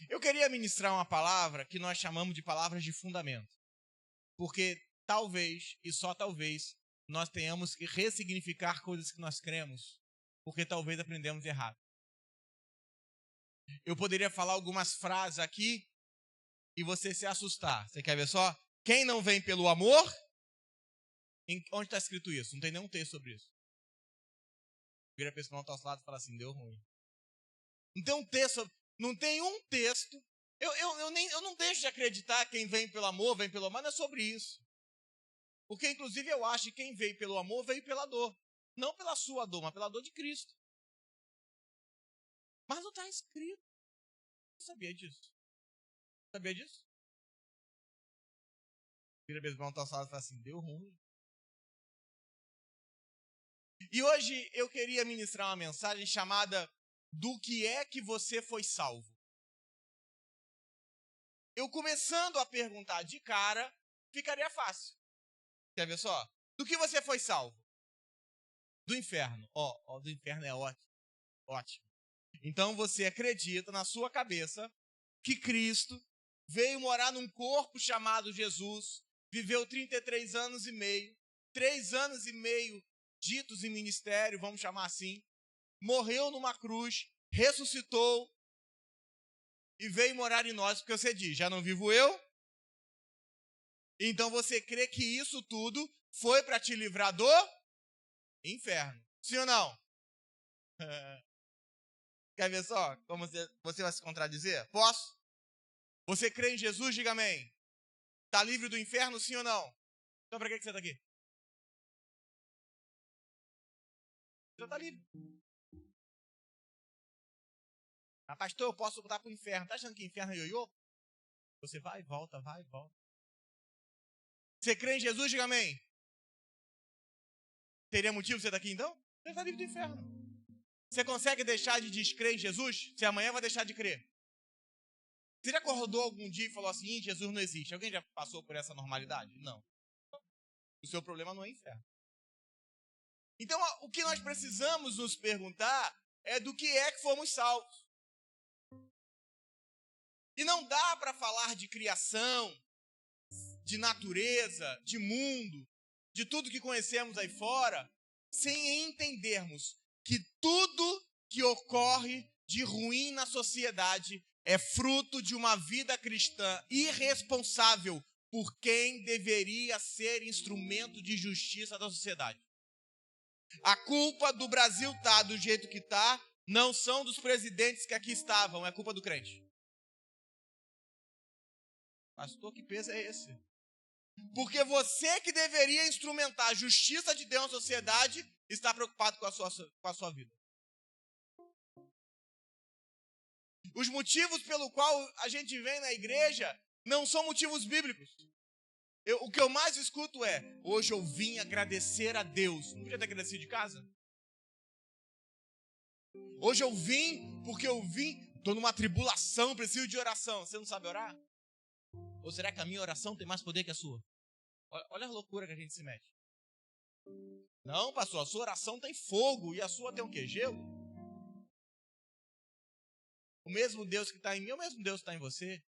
Eu queria ministrar uma palavra que nós chamamos de palavras de fundamento. Porque talvez, e só talvez, nós tenhamos que ressignificar coisas que nós cremos, porque talvez aprendemos errado. Eu poderia falar algumas frases aqui e você se assustar. Você quer ver só? Quem não vem pelo amor? Onde está escrito isso? Não tem nenhum texto sobre isso. Vira a pessoa ao lado e fala assim, deu ruim. Não tem um texto, não tem um texto. Eu não deixo de acreditar que quem vem pelo amor, não é sobre isso. Porque, inclusive, eu acho que quem veio pelo amor, veio pela dor. Não pela sua dor, mas pela dor de Cristo. Mas não está escrito. Você sabia disso? Sabia disso? Vira mesmo ao lado e fala assim, deu ruim. E hoje eu queria ministrar uma mensagem chamada Do que é que você foi salvo? Eu começando a perguntar de cara, ficaria fácil. Quer ver só? Do que você foi salvo? Do inferno. Do inferno é ótimo. Então você acredita na sua cabeça que Cristo veio morar num corpo chamado Jesus, viveu 33 anos e meio, 3 anos e meio ditos em ministério, vamos chamar assim, morreu numa cruz, ressuscitou e veio morar em nós, porque você diz, já não vivo eu? Então você crê que isso tudo foi para te livrar do inferno. Sim ou não? Quer ver só como você vai se contradizer? Posso? Você crê em Jesus? Diga amém. Está livre do inferno, sim ou não? Então para que você está aqui? Você está livre. Ah, pastor, eu posso voltar para o inferno. Está achando que inferno é ioiô? Você vai e volta, vai e volta. Você crê em Jesus? Diga amém. Teria motivo você estar aqui então? Você está livre do inferno. Você consegue deixar de descrer em Jesus? Se amanhã vai deixar de crer. Você já acordou algum dia e falou assim, Jesus não existe? Alguém já passou por essa normalidade? Não. O seu problema não é inferno. Então, o que nós precisamos nos perguntar é do que é que fomos salvos. E não dá para falar de criação, de natureza, de mundo, de tudo que conhecemos aí fora, sem entendermos que tudo que ocorre de ruim na sociedade é fruto de uma vida cristã irresponsável por quem deveria ser instrumento de justiça da sociedade. A culpa do Brasil tá do jeito que tá, não são dos presidentes que aqui estavam, é culpa do crente. Pastor, que peso é esse? Porque você que deveria instrumentar a justiça de Deus na sociedade, está preocupado com a sua vida. Os motivos pelo qual a gente vem na igreja não são motivos bíblicos. O que eu mais escuto é, hoje eu vim agradecer a Deus. Não podia ter agradecido de casa? Hoje eu vim porque estou numa tribulação, preciso de oração. Você não sabe orar? Ou será que a minha oração tem mais poder que a sua? Olha a loucura que a gente se mete. Não, pastor, a sua oração tem fogo e a sua tem o quê? Gelo? O mesmo Deus que está em mim é o mesmo Deus que está em você.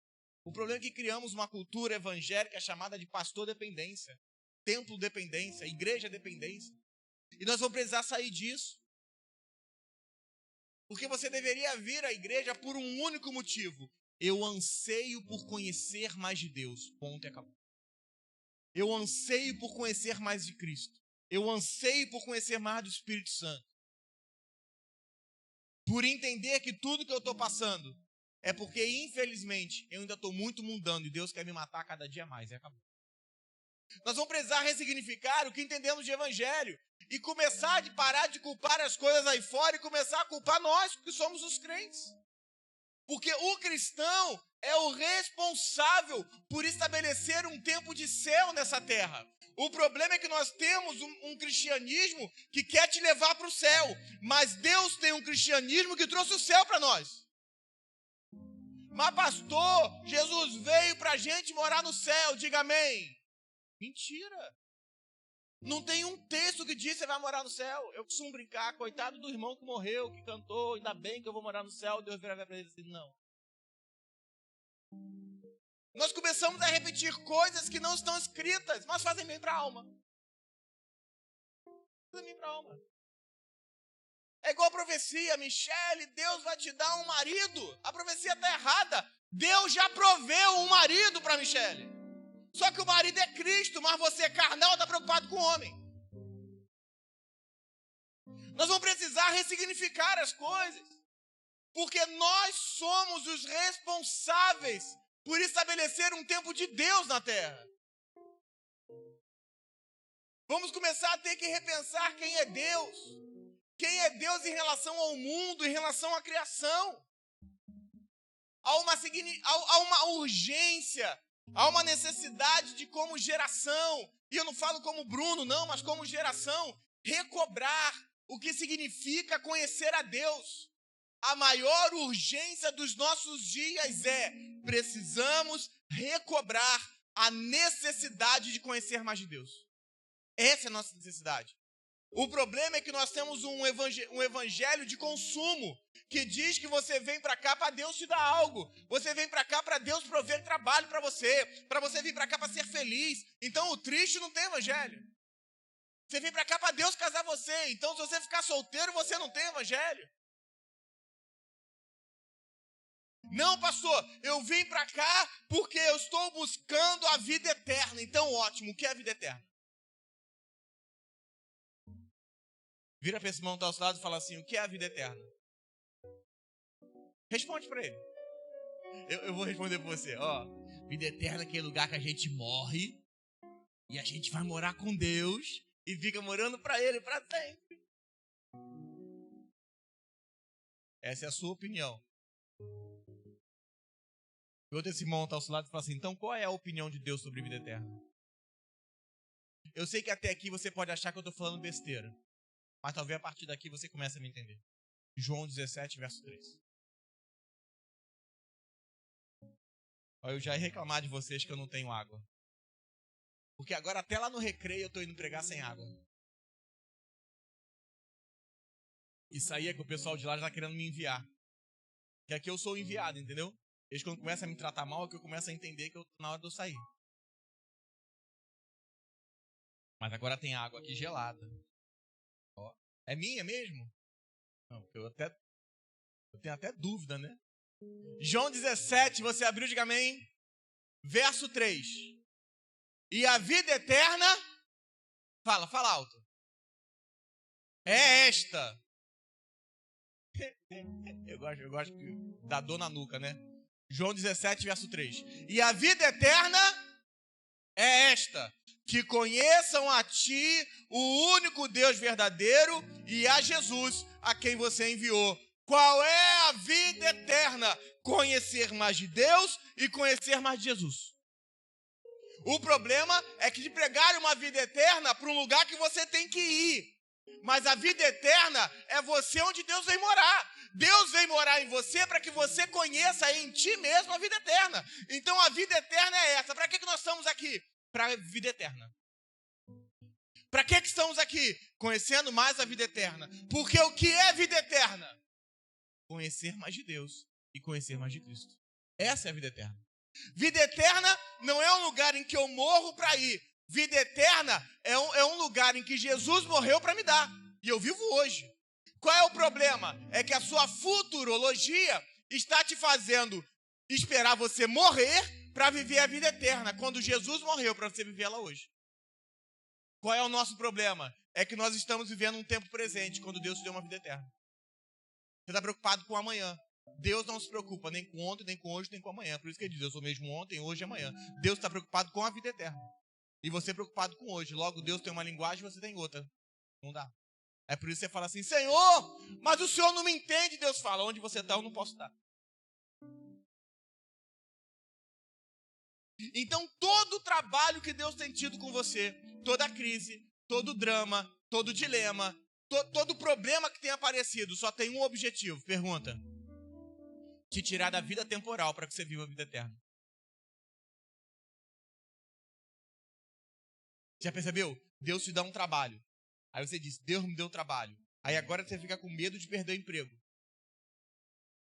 O problema é que criamos uma cultura evangélica chamada de pastor dependência, templo dependência, igreja dependência. E nós vamos precisar sair disso. Porque você deveria vir à igreja por um único motivo. Eu anseio por conhecer mais de Deus. Ponto e acabou. Eu anseio por conhecer mais de Cristo. Eu anseio por conhecer mais do Espírito Santo. Por entender que tudo que eu estou passando é porque, infelizmente, eu ainda estou muito mundano e Deus quer me matar cada dia mais. E acabou. Nós vamos precisar ressignificar o que entendemos de evangelho e começar a parar de culpar as coisas aí fora e começar a culpar nós, que somos os crentes. Porque o cristão é o responsável por estabelecer um tempo de céu nessa terra. O problema é que nós temos um cristianismo que quer te levar para o céu, mas Deus tem um cristianismo que trouxe o céu para nós. Mas pastor, Jesus veio para a gente morar no céu, diga amém. Mentira. Não tem um texto que diz que você vai morar no céu. Eu costumo brincar, coitado do irmão que morreu, que cantou, ainda bem que eu vou morar no céu. Deus vira para ele assim, não. Nós começamos a repetir coisas que não estão escritas, mas fazem bem para a alma. Fazem bem para a alma. É igual a profecia, Michele, Deus vai te dar um marido. A profecia está errada. Deus já proveu um marido para Michele. Só que o marido é Cristo, mas você é carnal, está preocupado com o homem. Nós vamos precisar ressignificar as coisas. Porque nós somos os responsáveis por estabelecer um tempo de Deus na terra. Vamos começar a ter que repensar quem é Deus. Quem é Deus em relação ao mundo, em relação à criação. Há uma urgência, há uma necessidade de como geração, e eu não falo como Bruno não, mas como geração, recobrar o que significa conhecer a Deus. A maior urgência dos nossos dias precisamos recobrar a necessidade de conhecer mais de Deus. Essa é a nossa necessidade. O problema é que nós temos um evangelho de consumo, que diz que você vem para cá para Deus te dar algo. Você vem para cá para Deus prover trabalho para você vir para cá para ser feliz. Então o triste não tem evangelho. Você vem para cá para Deus casar você. Então se você ficar solteiro, você não tem evangelho. Não, pastor, eu vim para cá porque eu estou buscando a vida eterna. Então ótimo, o que é a vida eterna? Vira para esse irmão que está ao seu lado e fala assim, o que é a vida eterna? Responde para ele. Eu vou responder para você. Vida eterna é aquele lugar que a gente morre e a gente vai morar com Deus e fica morando para Ele para sempre. Essa é a sua opinião. E outro esse irmão está ao seu lado e fala assim, então qual é a opinião de Deus sobre vida eterna? Eu sei que até aqui você pode achar que eu estou falando besteira. Mas talvez a partir daqui você comece a me entender. João 17, verso 3. Eu já ia reclamar de vocês que eu não tenho água. Porque agora até lá no recreio eu estou indo pregar sem água. Isso aí é que o pessoal de lá já está querendo me enviar. Que aqui eu sou enviado, entendeu? Eles quando começam a me tratar mal é que eu começo a entender que eu estou na hora de eu sair. Mas agora tem água aqui gelada. É minha mesmo? Não, porque eu tenho até dúvida, né? João 17, você abriu, diga amém. Verso 3. E a vida eterna, fala alto. É esta. Eu gosto da dor na nuca, né? João 17, verso 3. E a vida eterna é esta, que conheçam a ti, o único Deus verdadeiro, e a Jesus, a quem você enviou. Qual é a vida eterna? Conhecer mais de Deus e conhecer mais de Jesus. O problema é que de pregar uma vida eterna para um lugar que você tem que ir. Mas a vida eterna é você onde Deus vem morar. Deus vem morar em você para que você conheça em ti mesmo a vida eterna. Então a vida eterna é essa. Para que nós estamos aqui? Para a vida eterna. Para que estamos aqui? Conhecendo mais a vida eterna. Porque o que é vida eterna? Conhecer mais de Deus e conhecer mais de Cristo. Essa é a vida eterna. Vida eterna não é um lugar em que eu morro para ir. Vida eterna é um lugar em que Jesus morreu para me dar. E eu vivo hoje. Qual é o problema? É que a sua futurologia está te fazendo esperar você morrer para viver a vida eterna, quando Jesus morreu para você viver ela hoje. Qual é o nosso problema? É que nós estamos vivendo um tempo presente, quando Deus te deu uma vida eterna. Você está preocupado com amanhã. Deus não se preocupa nem com ontem, nem com hoje, nem com amanhã. Por isso que ele diz, eu sou mesmo ontem, hoje e amanhã. Deus está preocupado com a vida eterna. E você é preocupado com hoje. Logo, Deus tem uma linguagem e você tem outra. Não dá. É por isso que você fala assim, Senhor, mas o Senhor não me entende. Deus fala, onde você está, eu não posso estar. Então, todo o trabalho que Deus tem tido com você, toda a crise, todo o drama, todo o dilema, todo o problema que tem aparecido, só tem um objetivo. Pergunta. Te tirar da vida temporal para que você viva a vida eterna. Já percebeu? Deus te dá um trabalho. Aí você diz, Deus me deu um trabalho. Aí agora você fica com medo de perder o emprego.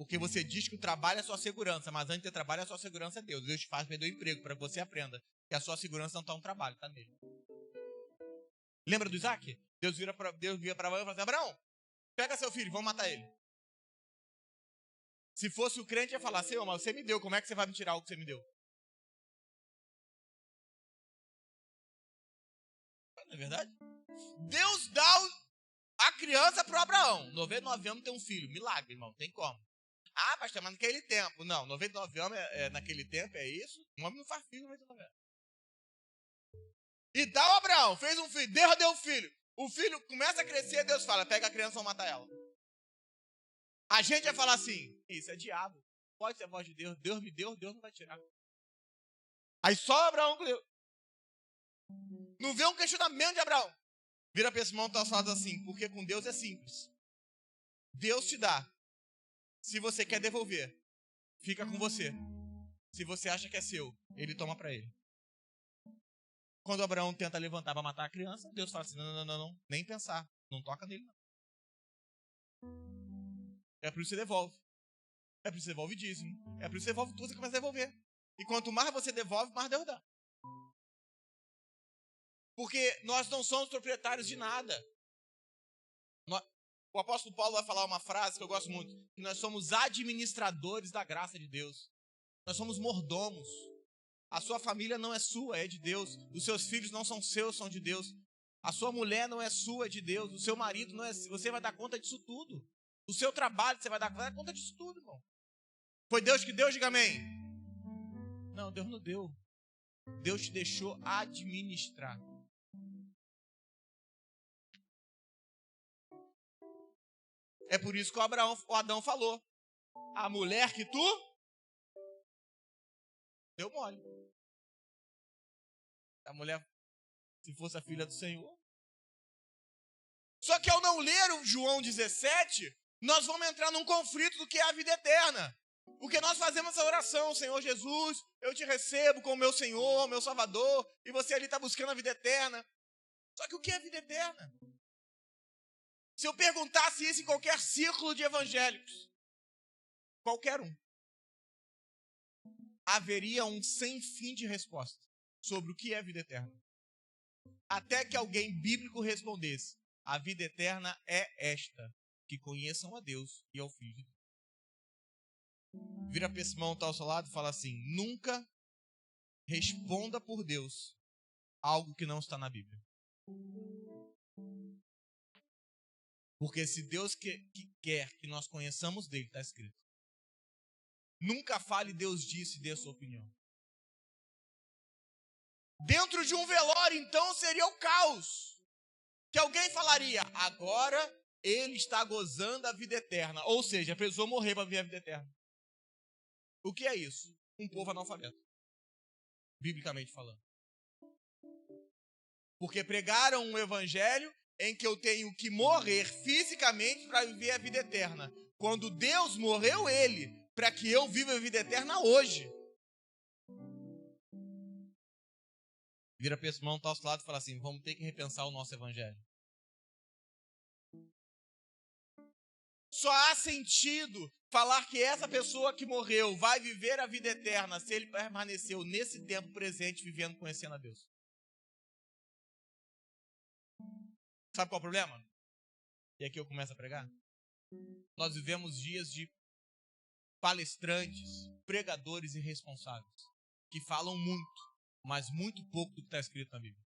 Porque você diz que o trabalho é a sua segurança, mas antes de ter trabalho, a sua segurança é Deus. Deus te faz perder o emprego para que você aprenda que a sua segurança não está no trabalho, está nele. Lembra do Isaac? Deus vira para Abraão e fala assim, Abraão, pega seu filho, vamos matar ele. Se fosse o crente, ia falar, Senhor, mas você me deu, como é que você vai me tirar o que você me deu? Não é verdade? Deus dá a criança para o Abraão. 99 anos tem um filho. Milagre, irmão. Tem como. Ah, mas tá naquele tempo. Não, 99 anos naquele tempo é isso. Um homem não faz filho 99 anos. E dá o Abraão. Fez um filho. Deus deu um filho. O filho começa a crescer. Deus fala, pega a criança e vamos matar ela. A gente vai falar assim, isso é diabo. Pode ser a voz de Deus. Deus me deu, Deus não vai tirar. Aí só Abraão com Deus. Não vê um questionamento de Abraão. Vira para esse irmão e tá falando assim, porque com Deus é simples. Deus te dá. Se você quer devolver, fica com você. Se você acha que é seu, ele toma para ele. Quando Abraão tenta levantar para matar a criança, Deus fala assim, não, nem pensar. Não toca nele, não. É por isso que você devolve. É por isso que você devolve dízimo. É por isso que você devolve tudo, você começa a devolver. E quanto mais você devolve, mais Deus dá. Porque nós não somos proprietários de nada. O apóstolo Paulo vai falar uma frase que eu gosto muito, que nós somos administradores da graça de Deus. Nós somos mordomos. A sua família não é sua, é de Deus. Os seus filhos não são seus, são de Deus. A sua mulher não é sua, é de Deus. O seu marido não é seu. Você vai dar conta disso tudo. O seu trabalho, você vai dar conta disso tudo, irmão. Foi Deus que deu, diga amém. Não, Deus não deu. Deus te deixou administrar. É por isso que o Adão falou. A mulher que tu deu mole. A mulher, se fosse a filha do Senhor. Só que ao não ler o João 17, nós vamos entrar num conflito do que é a vida eterna. Porque nós fazemos essa oração, Senhor Jesus, eu te recebo como meu Senhor, meu Salvador, e você ali está buscando a vida eterna. Só que o que é a vida eterna? Se eu perguntasse isso em qualquer círculo de evangélicos, qualquer um, haveria um sem fim de respostas sobre o que é a vida eterna. Até que alguém bíblico respondesse, a vida eterna é esta, que conheçam a Deus e ao Filho de Deus. Vira para esse irmão que está ao seu lado e fala assim, nunca responda por Deus algo que não está na Bíblia. Porque se Deus quer que nós conheçamos dele, está escrito. Nunca fale Deus disse e dê a sua opinião. Dentro de um velório, então, seria o caos. Que alguém falaria, agora ele está gozando a vida eterna. Ou seja, a pessoa morrer para viver a vida eterna. O que é isso? Um povo analfabeto. Biblicamente falando. Porque pregaram um evangelho em que eu tenho que morrer fisicamente para viver a vida eterna. Quando Deus morreu ele, para que eu viva a vida eterna hoje. Vira para esse irmão que está ao seu lado e fala assim, vamos ter que repensar o nosso evangelho. Só há sentido falar que essa pessoa que morreu vai viver a vida eterna se ele permaneceu nesse tempo presente vivendo, conhecendo a Deus. Sabe qual é o problema? E aqui eu começo a pregar. Nós vivemos dias de palestrantes, pregadores irresponsáveis, que falam muito, mas muito pouco do que está escrito na Bíblia.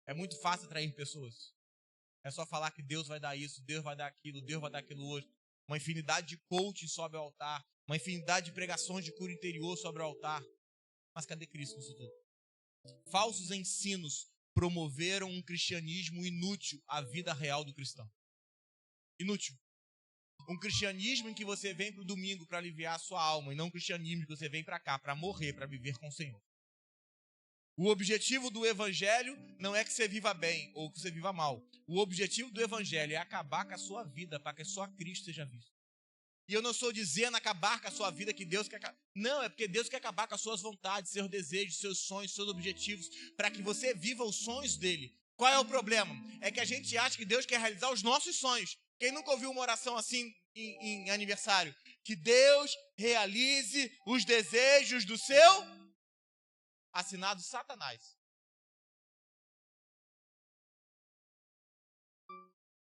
É muito fácil atrair pessoas. É só falar que Deus vai dar isso, Deus vai dar aquilo, Deus vai dar aquilo outro. Uma infinidade de coaching sobre o altar, uma infinidade de pregações de cura interior sobre o altar. Mas cadê Cristo nisso tudo? Falsos ensinos promoveram um cristianismo inútil à vida real do cristão. Inútil. Um cristianismo em que você vem para o domingo para aliviar a sua alma, e não um cristianismo que você vem para cá para morrer, para viver com o Senhor. O objetivo do evangelho não é que você viva bem ou que você viva mal. O objetivo do evangelho é acabar com a sua vida para que só Cristo seja visto. E eu não estou dizendo acabar com a sua vida que Deus quer acabar. Não, é porque Deus quer acabar com as suas vontades, seus desejos, seus sonhos, seus objetivos, para que você viva os sonhos dele. Qual é o problema? É que a gente acha que Deus quer realizar os nossos sonhos, Quem nunca ouviu uma oração assim em aniversário? Que Deus realize os desejos do seu assinado Satanás.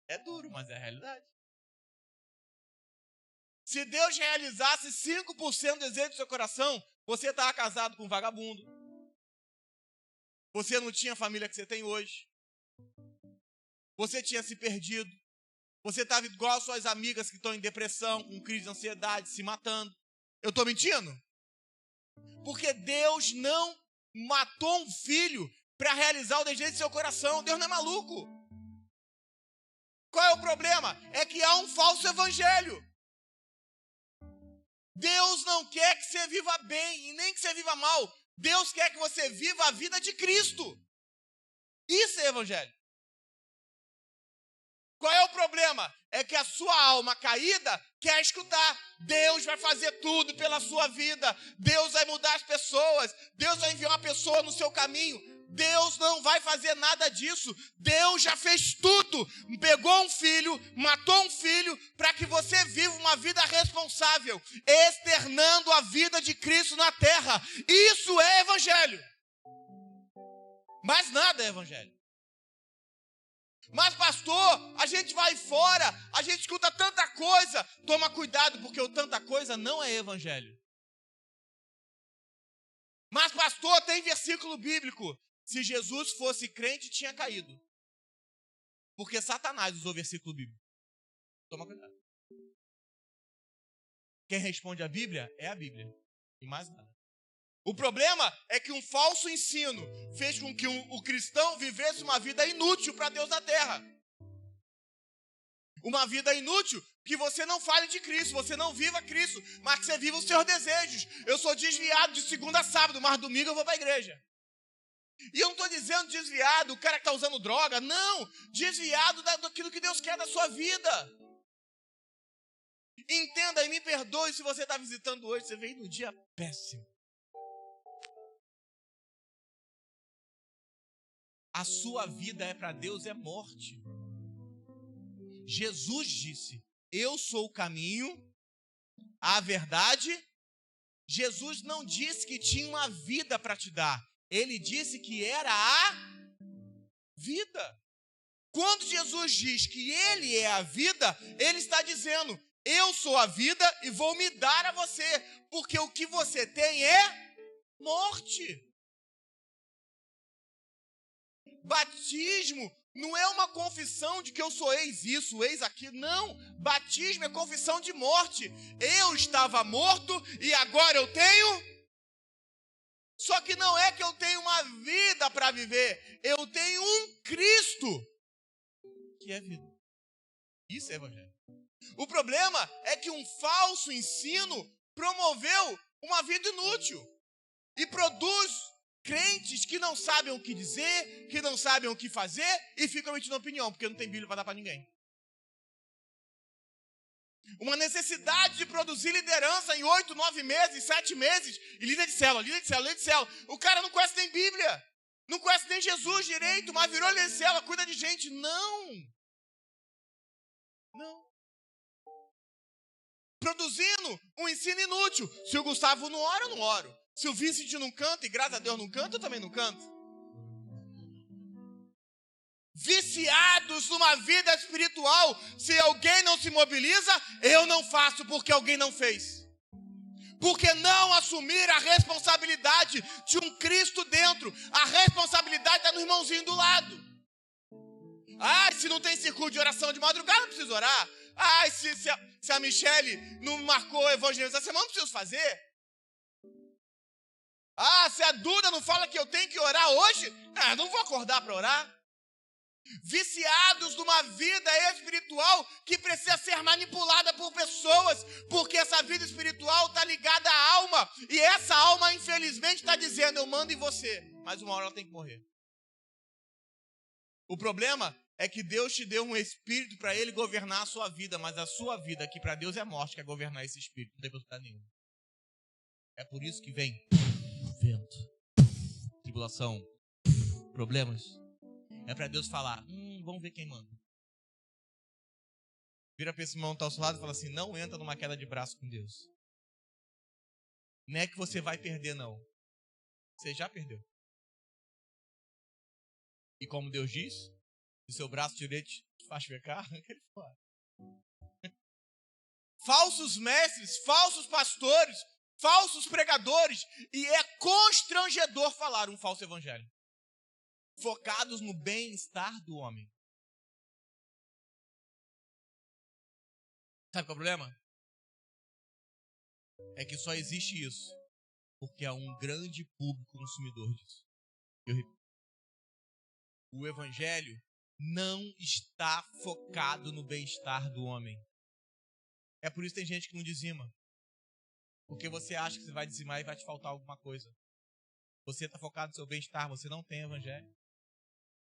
É duro, mas é a realidade. Se Deus realizasse 5% do desejo do seu coração, você estava casado com um vagabundo. Você não tinha a família que você tem hoje. Você tinha se perdido. Você estava igual às suas amigas que estão em depressão, com crise de ansiedade, se matando. Eu estou mentindo? Porque Deus não matou um filho para realizar o desejo do seu coração. Deus não é maluco. Qual é o problema? É que há um falso evangelho. Deus não quer que você viva bem e nem que você viva mal. Deus quer que você viva a vida de Cristo. Isso é evangelho. Qual é o problema? É que a sua alma caída quer escutar. Deus vai fazer tudo pela sua vida. Deus vai mudar as pessoas. Deus vai enviar uma pessoa no seu caminho. Deus não vai fazer nada disso. Deus já fez tudo. Pegou um filho, matou um filho, para que você viva uma vida responsável, externando a vida de Cristo na terra. Isso é evangelho. Mas nada é evangelho. Mas pastor, a gente vai fora, a gente escuta tanta coisa. Toma cuidado, porque o tanta coisa não é evangelho. Mas pastor, tem versículo bíblico. Se Jesus fosse crente, tinha caído. Porque Satanás usou versículo bíblico. Toma cuidado. Quem responde a Bíblia é a Bíblia. E mais nada. O problema é que um falso ensino fez com que o cristão vivesse uma vida inútil para Deus na terra. Uma vida inútil que você não fale de Cristo, você não viva Cristo, mas que você viva os seus desejos. Eu sou desviado de segunda a sábado, mas domingo eu vou para a igreja. E eu não estou dizendo desviado, o cara que está usando droga. Não, desviado daquilo que Deus quer da sua vida. Entenda e me perdoe se você está visitando hoje, você veio num dia péssimo. A sua vida é para Deus, é morte. Jesus disse, eu sou o caminho, a verdade. Jesus não disse que tinha uma vida para te dar. Ele disse que era a vida. Quando Jesus diz que Ele é a vida, Ele está dizendo, eu sou a vida e vou me dar a você. Porque o que você tem é morte. Batismo não é uma confissão de que eu sou ex isso, ex aquilo. Não, batismo é confissão de morte. Eu estava morto e agora eu tenho. Só que não é que eu tenho uma vida para viver. Eu tenho um Cristo, que é vida. Isso é evangelho. O problema é que um falso ensino promoveu uma vida inútil. E produz crentes que não sabem o que dizer, que não sabem o que fazer e ficam emitindo opinião, porque não tem Bíblia para dar para ninguém. Uma necessidade de produzir liderança em 8, 9 meses, 7 meses, e líder de célula, líder de célula, líder de célula. O cara não conhece nem Bíblia, não conhece nem Jesus direito, mas virou líder de célula, cuida de gente. Não. Produzindo um ensino inútil. Se o Gustavo não ora, eu não oro. Se o Vincent não canta, e graças a Deus não canta, eu também não canto. Viciados numa vida espiritual. Se alguém não se mobiliza, eu não faço porque alguém não fez. Porque não assumir a responsabilidade de um Cristo dentro. A responsabilidade está no irmãozinho do lado. Se não tem círculo de oração de madrugada, não preciso orar. Se a Michele não marcou o evangelho essa semana, não preciso fazer. Se a Duda não fala que eu tenho que orar hoje, não vou acordar para orar. Viciados numa vida espiritual que precisa ser manipulada por pessoas, porque essa vida espiritual está ligada à alma, e essa alma infelizmente está dizendo, eu mando em você, mas uma hora ela tem que morrer. O problema é que Deus te deu um espírito para Ele governar a sua vida, mas a sua vida aqui para Deus é morte, que é governar esse espírito, não tem possibilidade nenhuma. É por isso que vem vento, tribulação, problemas. É para Deus falar, vamos ver quem manda. Vira para esse irmão que está ao seu lado e fala assim: não entra numa queda de braço com Deus. Não é que você vai perder, não. Você já perdeu. E como Deus diz, se o seu braço direito te faz pecar, ele fala. Falsos mestres, falsos pastores, falsos pregadores, e é constrangedor falar um falso evangelho, focados no bem-estar do homem. Sabe qual é o problema? É que só existe isso porque há um grande público consumidor disso. Eu repito. O evangelho não está focado no bem-estar do homem. É por isso que tem gente que não dizima. Porque você acha que você vai dizimar e vai te faltar alguma coisa. Você está focado no seu bem-estar, você não tem evangelho.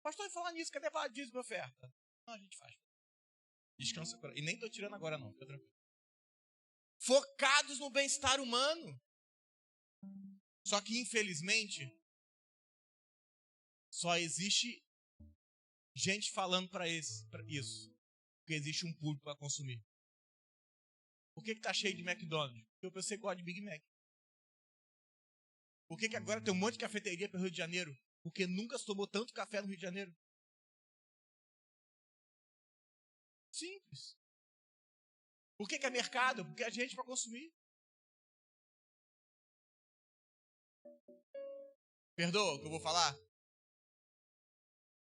Pastor, e falar nisso, cadê a dízimo e oferta? Não, a gente faz. Descansa. E nem estou tirando agora não, fica tranquilo. Focados no bem-estar humano. Só que, infelizmente, só existe gente falando para isso. Porque existe um público para consumir. Por que está cheio de McDonald's? Porque eu pensei que gosta de Big Mac. Por que agora tem um monte de cafeteria para o Rio de Janeiro? Porque nunca se tomou tanto café no Rio de Janeiro. Simples. Por que é mercado? Porque é gente para consumir. Perdoa o que eu vou falar?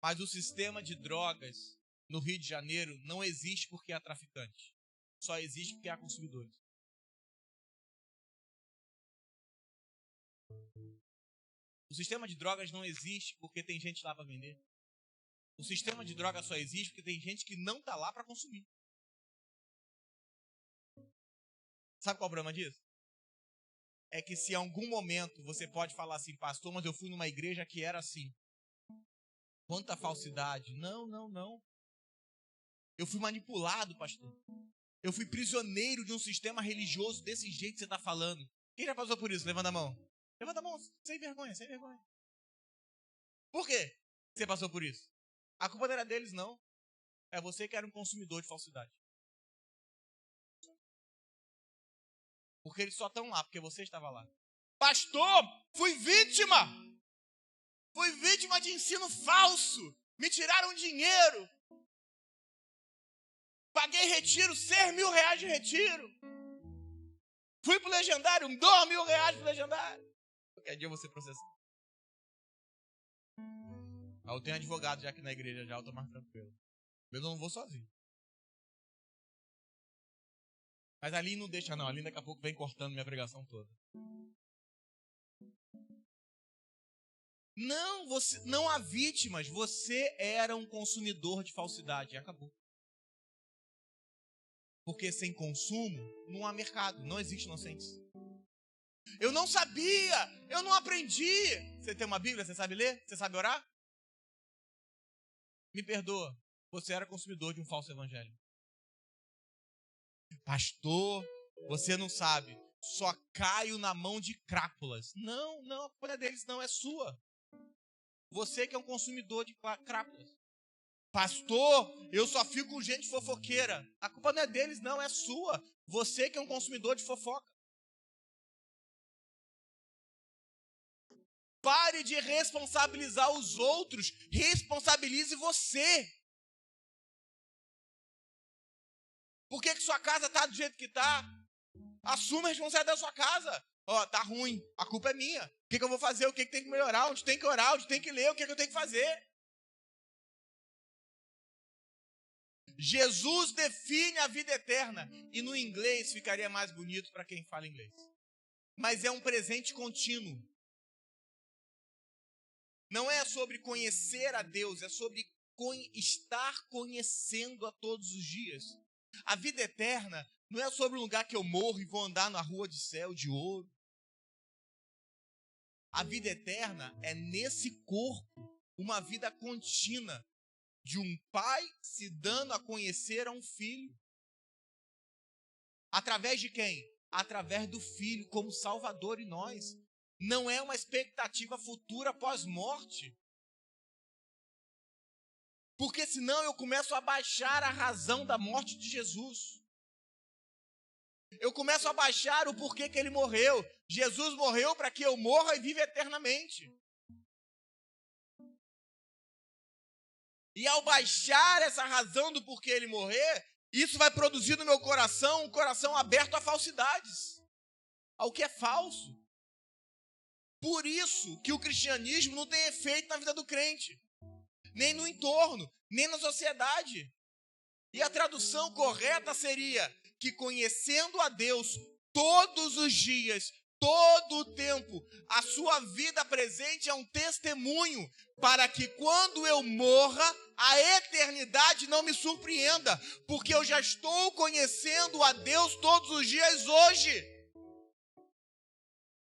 Mas o sistema de drogas no Rio de Janeiro não existe porque há traficante. Só existe porque há consumidores. O sistema de drogas não existe porque tem gente lá para vender. O sistema de drogas só existe porque tem gente que não está lá para consumir. Sabe qual é o problema disso? É que se em algum momento você pode falar assim, pastor, mas eu fui numa igreja que era assim. Quanta falsidade. Não. Eu fui manipulado, pastor. Eu fui prisioneiro de um sistema religioso desse jeito que você está falando. Quem já passou por isso? Levanta a mão. Levanta a mão, sem vergonha. Por quê que você passou por isso? A culpa não era deles, não. É você que era um consumidor de falsidade. Porque eles só estão lá, porque você estava lá. Pastor, fui vítima de ensino falso. Me tiraram dinheiro. Paguei retiro, 6 mil reais de retiro. Fui pro legendário, 2 mil reais pro legendário. Qualquer dia eu vou ser processado. Eu tenho advogado já aqui na igreja, já eu tô mais tranquilo. Eu não vou sozinho. Mas ali não deixa não, ali daqui a pouco vem cortando minha pregação toda. Não, você não há vítimas, você era um consumidor de falsidade e acabou. Porque sem consumo não há mercado, não existe inocentes. Eu não sabia, eu não aprendi. Você tem uma Bíblia, você sabe ler? Você sabe orar? Me perdoa, você era consumidor de um falso evangelho. Pastor, você não sabe, só caio na mão de crápulas. Não, a culpa deles não é sua. Você que é um consumidor de crápulas. Pastor, eu só fico com gente fofoqueira. A culpa não é deles, não, é sua. Você que é um consumidor de fofoca. Pare de responsabilizar os outros, responsabilize você. Por que sua casa está do jeito que está? Assuma a responsabilidade da sua casa. Ó, tá ruim, a culpa é minha. O que eu vou fazer? O que tem que melhorar? Onde tem que orar? Onde tem que ler? O que eu tenho que fazer? Jesus define a vida eterna. E no inglês ficaria mais bonito para quem fala inglês. Mas é um presente contínuo. Não é sobre conhecer a Deus, é sobre estar conhecendo a todos os dias. A vida eterna não é sobre um lugar que eu morro e vou andar na rua de céu de ouro. A vida eterna é nesse corpo, uma vida contínua de um pai se dando a conhecer a um filho. Através de quem? Através do filho como salvador em nós. Não é uma expectativa futura pós-morte. Porque senão eu começo a baixar a razão da morte de Jesus. Eu começo a baixar o porquê que ele morreu. Jesus morreu para que eu morra e viva eternamente. E ao baixar essa razão do porquê ele morrer, isso vai produzir no meu coração um coração aberto a falsidades, ao que é falso. Por isso que o cristianismo não tem efeito na vida do crente, nem no entorno, nem na sociedade. E a tradução correta seria que conhecendo a Deus todos os dias, todo o tempo, a sua vida presente é um testemunho para que quando eu morra, a eternidade não me surpreenda, porque eu já estou conhecendo a Deus todos os dias hoje.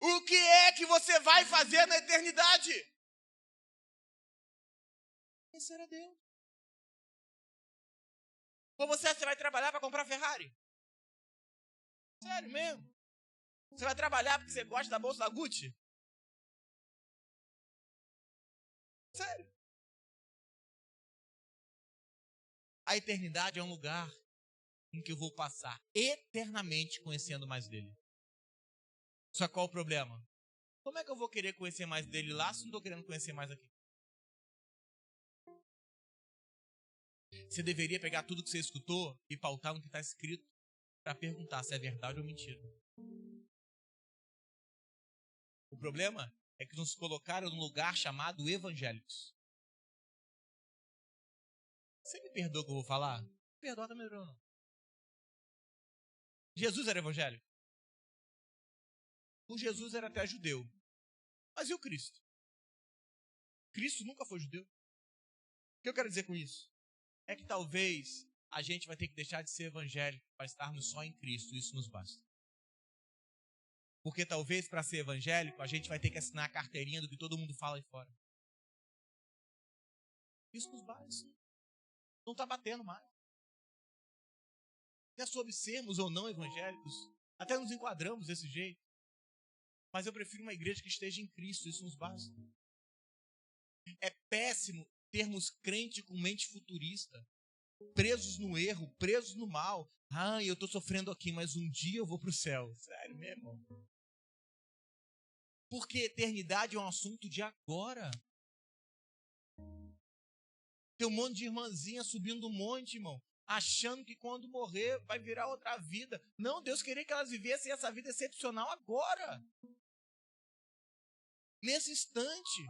O que é que você vai fazer na eternidade? Conhecer a Deus. Ou você vai trabalhar para comprar Ferrari? Sério mesmo? Você vai trabalhar porque você gosta da bolsa da Gucci? Sério? A eternidade é um lugar em que eu vou passar eternamente conhecendo mais dele. Só qual o problema? Como é que eu vou querer conhecer mais dele lá se não estou querendo conhecer mais aqui? Você deveria pegar tudo que você escutou e pautar no que está escrito para perguntar se é verdade ou mentira. O problema é que nos colocaram num lugar chamado evangélicos. Você me perdoa o que eu vou falar? Perdoa também não. Jesus era evangélico? O Jesus era até judeu. Mas e o Cristo? Cristo nunca foi judeu. O que eu quero dizer com isso? É que talvez a gente vai ter que deixar de ser evangélico para estarmos só em Cristo. Isso nos basta. Porque talvez para ser evangélico a gente vai ter que assinar a carteirinha do que todo mundo fala aí fora. Isso nos basta. Não está batendo mais. Até sobre sermos ou não evangélicos, até nos enquadramos desse jeito. Mas eu prefiro uma igreja que esteja em Cristo, isso nos basta. É péssimo termos crente com mente futurista, presos no erro, presos no mal. Ah, eu estou sofrendo aqui, mas um dia eu vou para o céu. Sério mesmo? Porque eternidade é um assunto de agora. Tem um monte de irmãzinha subindo um monte, irmão, achando que quando morrer vai virar outra vida. Não, Deus queria que elas vivessem essa vida excepcional agora. Nesse instante.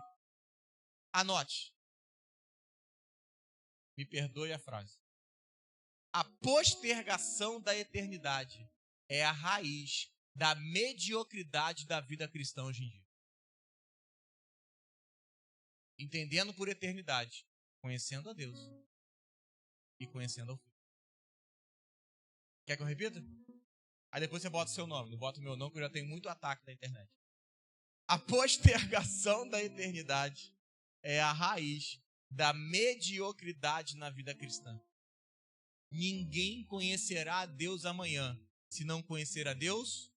Anote. Me perdoe a frase. A postergação da eternidade é a raiz da mediocridade da vida cristã hoje em dia. Entendendo por eternidade, conhecendo a Deus e conhecendo ao Filho. Quer que eu repita? Aí depois você bota o seu nome, não bota o meu nome, porque eu já tenho muito ataque na internet. A postergação da eternidade é a raiz da mediocridade na vida cristã. Ninguém conhecerá a Deus amanhã se não conhecer a Deus.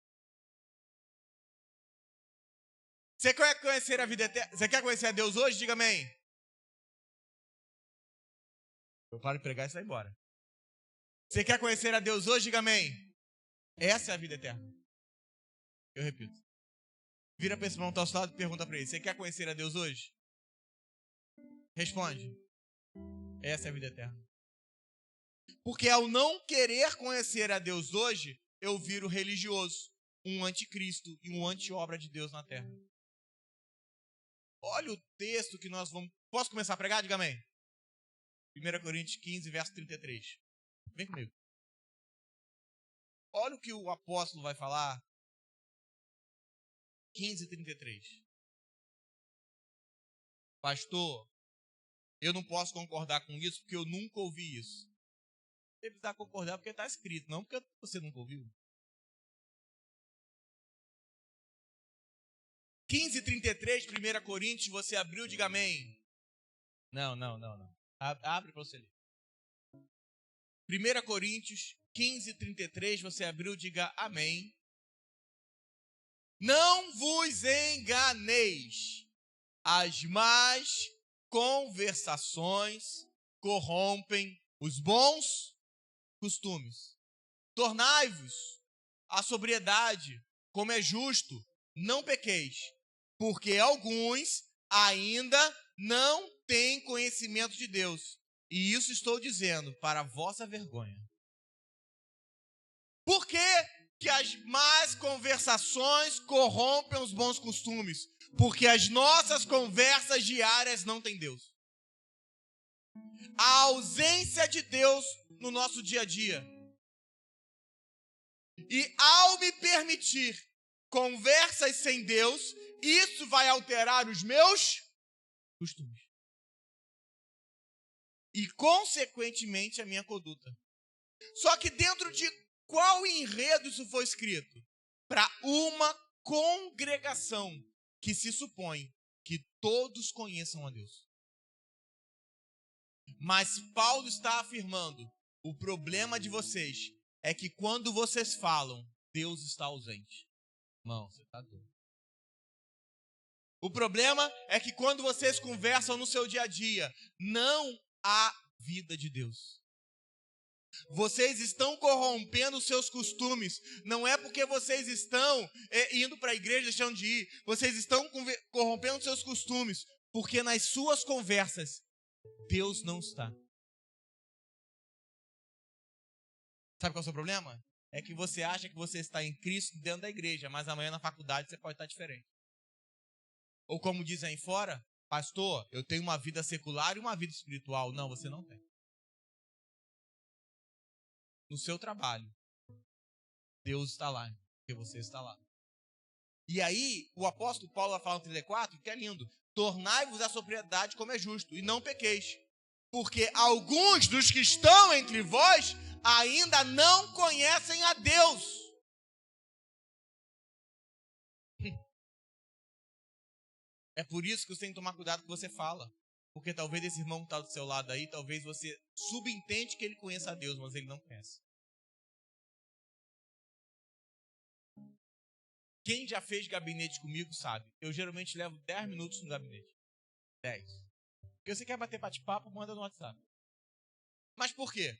Você quer conhecer a vida eterna? Você quer conhecer a Deus hoje? Diga amém. Eu paro de pregar e sai embora. Você quer conhecer a Deus hoje? Diga amém. Essa é a vida eterna. Eu repito. Vira para esse irmão que está ao seu lado e pergunta para ele. Você quer conhecer a Deus hoje? Responde. Essa é a vida eterna. Porque ao não querer conhecer a Deus hoje, eu viro religioso, um anticristo e um anti-obra de Deus na terra. Olha o texto que nós vamos... Posso começar a pregar? Diga amém. 1 Coríntios 15, verso 33. Vem comigo. Olha o que o apóstolo vai falar. 15, 33. Pastor, eu não posso concordar com isso porque eu nunca ouvi isso. Você precisa concordar porque está escrito, não porque você nunca ouviu. 15:33, 1 Coríntios, você abriu, diga amém. Não. Abre para você ler. 1 Coríntios 15:33, você abriu, diga amém. Não vos enganeis, as más conversações corrompem os bons costumes. Tornai-vos a sobriedade, como é justo, não pequeis, porque alguns ainda não têm conhecimento de Deus. E isso estou dizendo para a vossa vergonha. Por que que as más conversações corrompem os bons costumes? Porque as nossas conversas diárias não têm Deus. A ausência de Deus no nosso dia a dia. E ao me permitir conversas sem Deus, isso vai alterar os meus costumes. E, consequentemente, a minha conduta. Só que dentro de qual enredo isso foi escrito? Para uma congregação que se supõe que todos conheçam a Deus. Mas Paulo está afirmando, o problema de vocês é que quando vocês falam, Deus está ausente. Irmão, você está doido. O problema é que quando vocês conversam no seu dia a dia, não há vida de Deus. Vocês estão corrompendo os seus costumes. Não é porque vocês estão indo para a igreja deixando de ir. Vocês estão corrompendo os seus costumes. Porque nas suas conversas, Deus não está. Sabe qual é o seu problema? É que você acha que você está em Cristo dentro da igreja, mas amanhã na faculdade você pode estar diferente. Ou como dizem aí fora, pastor, eu tenho uma vida secular e uma vida espiritual. Não, você não tem. No seu trabalho, Deus está lá, porque você está lá. E aí, o apóstolo Paulo vai falar no 34, que é lindo. Tornai-vos a sobriedade como é justo, e não pequeis. Porque alguns dos que estão entre vós ainda não conhecem a Deus. É por isso que você tem que tomar cuidado com o que você fala. Porque talvez esse irmão que está do seu lado aí, talvez você subentende que ele conheça a Deus, mas ele não conhece. Quem já fez gabinete comigo sabe. Eu geralmente levo 10 minutos no gabinete. 10. Porque você quer bater bate-papo, manda no WhatsApp. Mas por quê?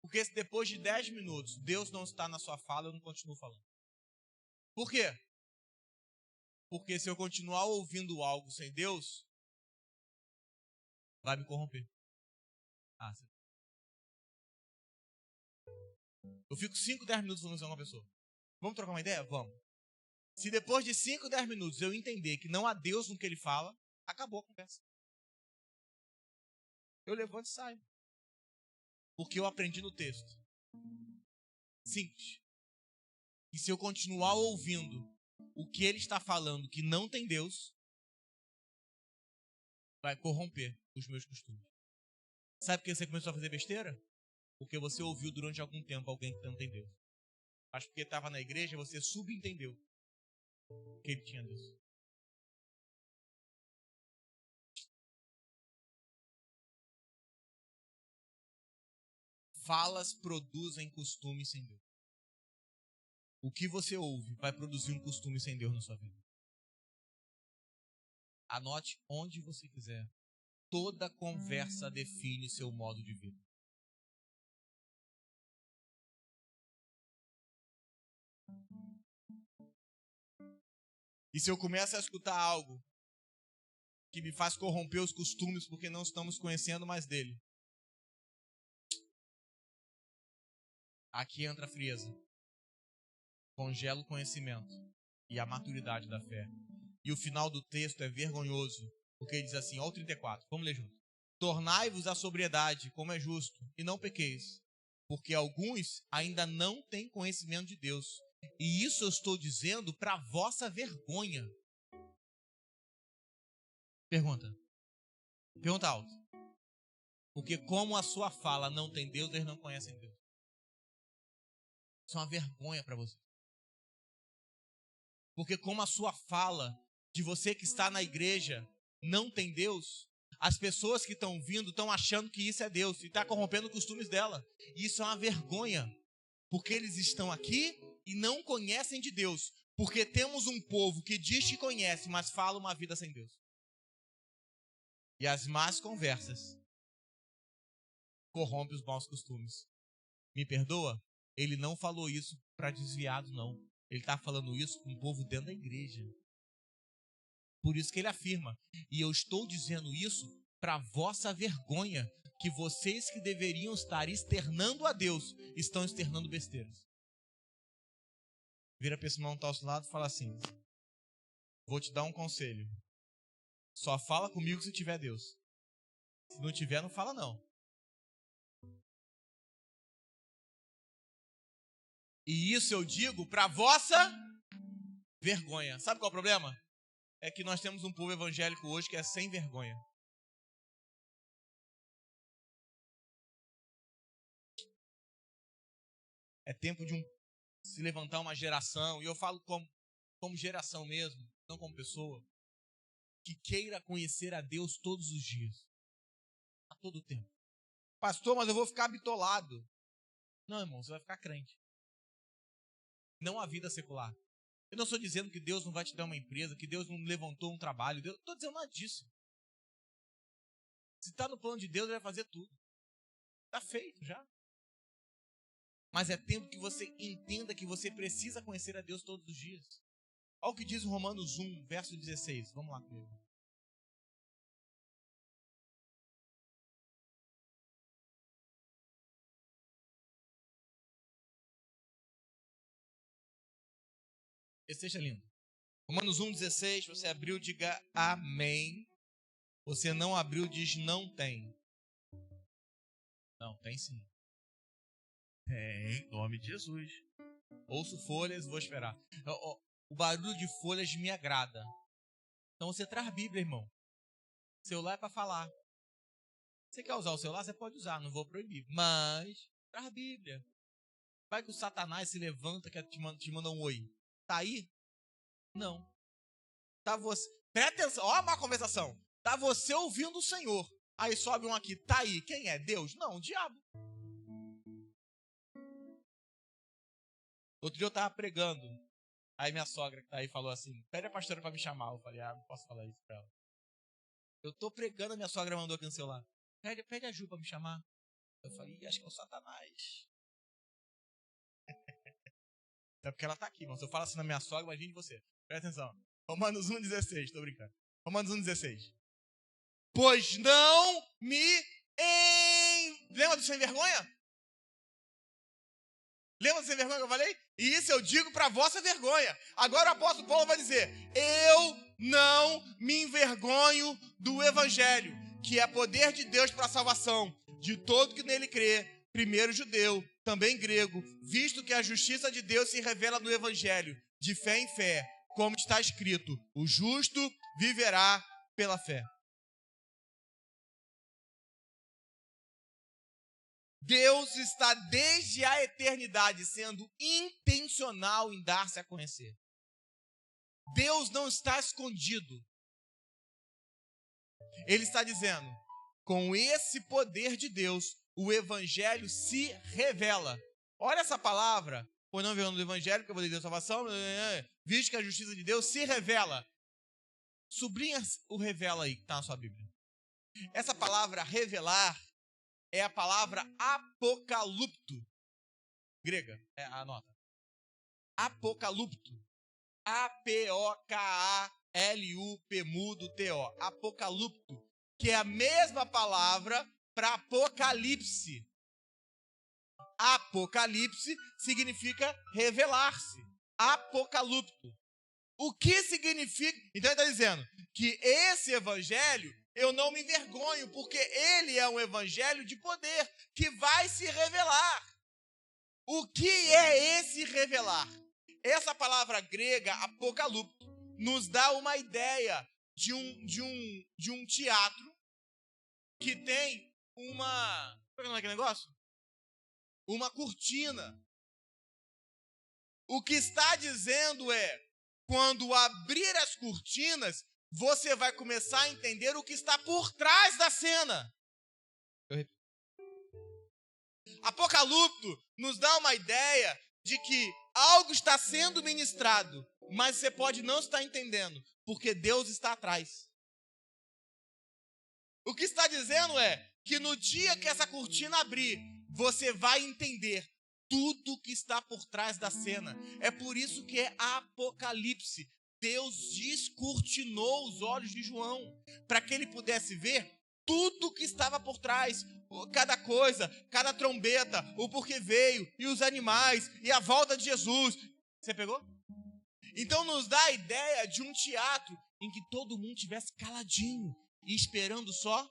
Porque se depois de 10 minutos Deus não está na sua fala, eu não continuo falando. Por quê? Porque se eu continuar ouvindo algo sem Deus, vai me corromper. Eu fico 5, 10 minutos falando com uma pessoa. Vamos trocar uma ideia? Vamos. Se depois de 5, 10 minutos eu entender que não há Deus no que ele fala, acabou a conversa. Eu levanto e saio. Porque eu aprendi no texto. Simples. E se eu continuar ouvindo o que ele está falando que não tem Deus, vai corromper os meus costumes. Sabe por que você começou a fazer besteira? Porque você ouviu durante algum tempo alguém que não tem Deus. Mas porque estava na igreja, você subentendeu que ele tinha Deus. Falas produzem costumes sem Deus. O que você ouve vai produzir um costume sem Deus na sua vida. Anote onde você quiser. Toda conversa define seu modo de vida. E se eu começo a escutar algo que me faz corromper os costumes porque não estamos conhecendo mais dele, aqui entra a frieza. Congela o conhecimento e a maturidade da fé. E o final do texto é vergonhoso, porque ele diz assim, ó o 34, vamos ler junto. Tornai-vos a sobriedade, como é justo, e não pequeis, porque alguns ainda não têm conhecimento de Deus. E isso eu estou dizendo para vossa vergonha. Pergunta alto. Porque como a sua fala não tem Deus, eles não conhecem Deus. Isso é uma vergonha para você. Porque como a sua fala de você que está na igreja não tem Deus, as pessoas que estão vindo estão achando que isso é Deus e está corrompendo os costumes dela. E isso é uma vergonha, porque eles estão aqui e não conhecem de Deus. Porque temos um povo que diz que conhece, mas fala uma vida sem Deus. E as más conversas corrompe os maus costumes. Me perdoa? Ele não falou isso para desviado, não. Ele está falando isso com o povo dentro da igreja. Por isso que ele afirma. E eu estou dizendo isso para vossa vergonha, que vocês que deveriam estar externando a Deus, estão externando besteiras. Vira para esse irmão que está ao seu lado e fala assim: vou te dar um conselho. Só fala comigo se tiver Deus. Se não tiver, não fala não. E isso eu digo para vossa vergonha. Sabe qual é o problema? É que nós temos um povo evangélico hoje que é sem vergonha. É tempo de se levantar uma geração, e eu falo como geração mesmo, não como pessoa, que queira conhecer a Deus todos os dias, a todo tempo. Pastor, mas eu vou ficar bitolado. Não, irmão, você vai ficar crente. Não a vida secular. Eu não estou dizendo que Deus não vai te dar uma empresa, que Deus não levantou um trabalho. Eu não estou dizendo nada disso. Se está no plano de Deus, Ele vai fazer tudo. Está feito já. Mas é tempo que você entenda que você precisa conhecer a Deus todos os dias. Olha o que diz Romanos 1, verso 16. Vamos lá comigo. Esse texto é lindo. Romanos 1, 16. Você abriu, diga amém. Você não abriu, diz não tem. Não, tem sim. Tem, em nome de Jesus. Ouço folhas, vou esperar. O barulho de folhas me agrada. Então você traz Bíblia, irmão. O celular é para falar. Você quer usar o celular? Você pode usar, não vou proibir. Mas traz Bíblia. Vai que o Satanás se levanta, que te manda um oi. Tá aí? Não. Tá você. Presta atenção, ó a má conversação. Tá você ouvindo o Senhor. Aí sobe um aqui, tá aí. Quem é? Deus? Não, o diabo. Outro dia eu tava pregando. Aí minha sogra que tá aí falou assim: pede a pastora pra me chamar. Eu falei: não posso falar isso pra ela. Eu tô pregando, a minha sogra mandou aqui no celular: pede a Ju pra me chamar. Eu falei: acho que é o Satanás. É porque ela tá aqui, mas se eu falo assim na minha sogra, imagine você. Presta atenção. Romanos 1,16, tô brincando. Romanos 1,16. Pois não me Lembra do sem vergonha? Lembra do sem vergonha que eu falei? E isso eu digo para vossa vergonha. Agora o apóstolo Paulo vai dizer: eu não me envergonho do evangelho, que é poder de Deus para a salvação de todo que nele crê, primeiro judeu, também grego, visto que a justiça de Deus se revela no evangelho, de fé em fé, como está escrito: o justo viverá pela fé. Deus está desde a eternidade sendo intencional em dar-se a conhecer. Deus não está escondido. Ele está dizendo: com esse poder de Deus, o evangelho se revela. Olha essa palavra. Pois não vendo do evangelho, porque eu vou dizer salvação, visto que a justiça de Deus se revela. Sublinha o revela aí, que está na sua Bíblia. Essa palavra revelar é a palavra apocalupto. Grega, anota. Apocalupto. A-P-O-K-A-L-U-P mudo T-O. Apocalupto. Que é a mesma palavra para apocalipse. Apocalipse significa revelar-se. Apocalupto. O que significa? Então ele está dizendo que esse evangelho eu não me envergonho, porque ele é um evangelho de poder que vai se revelar. O que é esse revelar? Essa palavra grega, apocalupto, nos dá uma ideia de um teatro que tem uma... Como é aquele negócio? Uma cortina. O que está dizendo é: quando abrir as cortinas, você vai começar a entender o que está por trás da cena. Apocalipto nos dá uma ideia de que algo está sendo ministrado, mas você pode não estar entendendo, porque Deus está atrás. O que está dizendo é: que no dia que essa cortina abrir, você vai entender tudo que está por trás da cena. É por isso que é Apocalipse. Deus descortinou os olhos de João, para que ele pudesse ver tudo que estava por trás. Cada coisa, cada trombeta, o porquê veio, e os animais, e a volta de Jesus. Você pegou? Então nos dá a ideia de um teatro em que todo mundo estivesse caladinho e esperando só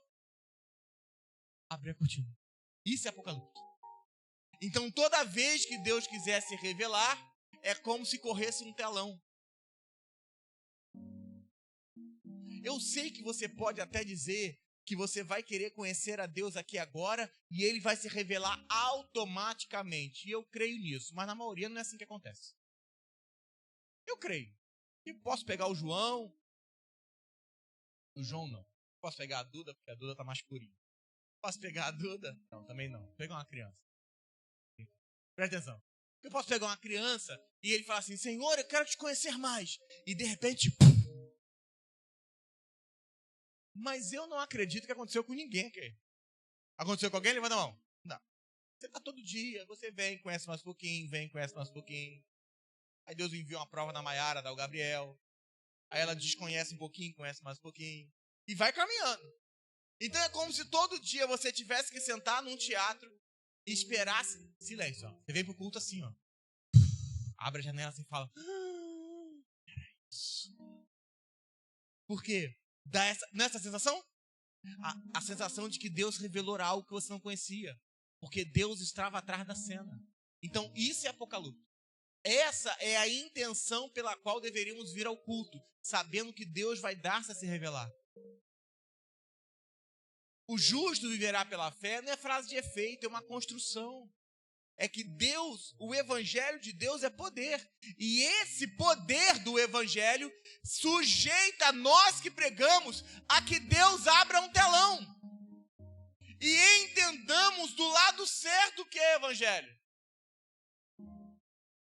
abrir a cortina. Isso é Apocalipse. Então toda vez que Deus quisesse revelar, é como se corresse um telão. Eu sei que você pode até dizer que você vai querer conhecer a Deus aqui agora e ele vai se revelar automaticamente. E eu creio nisso, mas na maioria não é assim que acontece. Eu creio. E posso pegar o João não. Posso pegar a Duda, porque a Duda está mais purinha. Posso pegar a Duda? Não, também não. Vou pegar uma criança. Presta atenção. Eu posso pegar uma criança e ele fala assim, Senhor, eu quero te conhecer mais. E de repente... Mas eu não acredito que aconteceu com ninguém aqui. Aconteceu com alguém? Levanta a mão. Não. Você está todo dia, você vem, conhece mais um pouquinho, vem, conhece mais um pouquinho. Aí Deus envia uma prova na Maiara, dá o Gabriel. Aí ela desconhece um pouquinho, conhece mais um pouquinho. E vai caminhando. Então é como se todo dia você tivesse que sentar num teatro e esperasse silêncio. Ó. Você vem pro culto assim, ó. Abre a janela assim e fala. Era isso. Por quê? Dá nessa sensação? A sensação de que Deus revelou algo que você não conhecia. Porque Deus estava atrás da cena. Então isso é Apocalipse. Essa é a intenção pela qual deveríamos vir ao culto, sabendo que Deus vai dar-se a se revelar. O justo viverá pela fé não é frase de efeito, é uma construção. É que Deus, o evangelho de Deus é poder. E esse poder do evangelho sujeita nós que pregamos a que Deus abra um telão. E entendamos do lado certo o que é evangelho.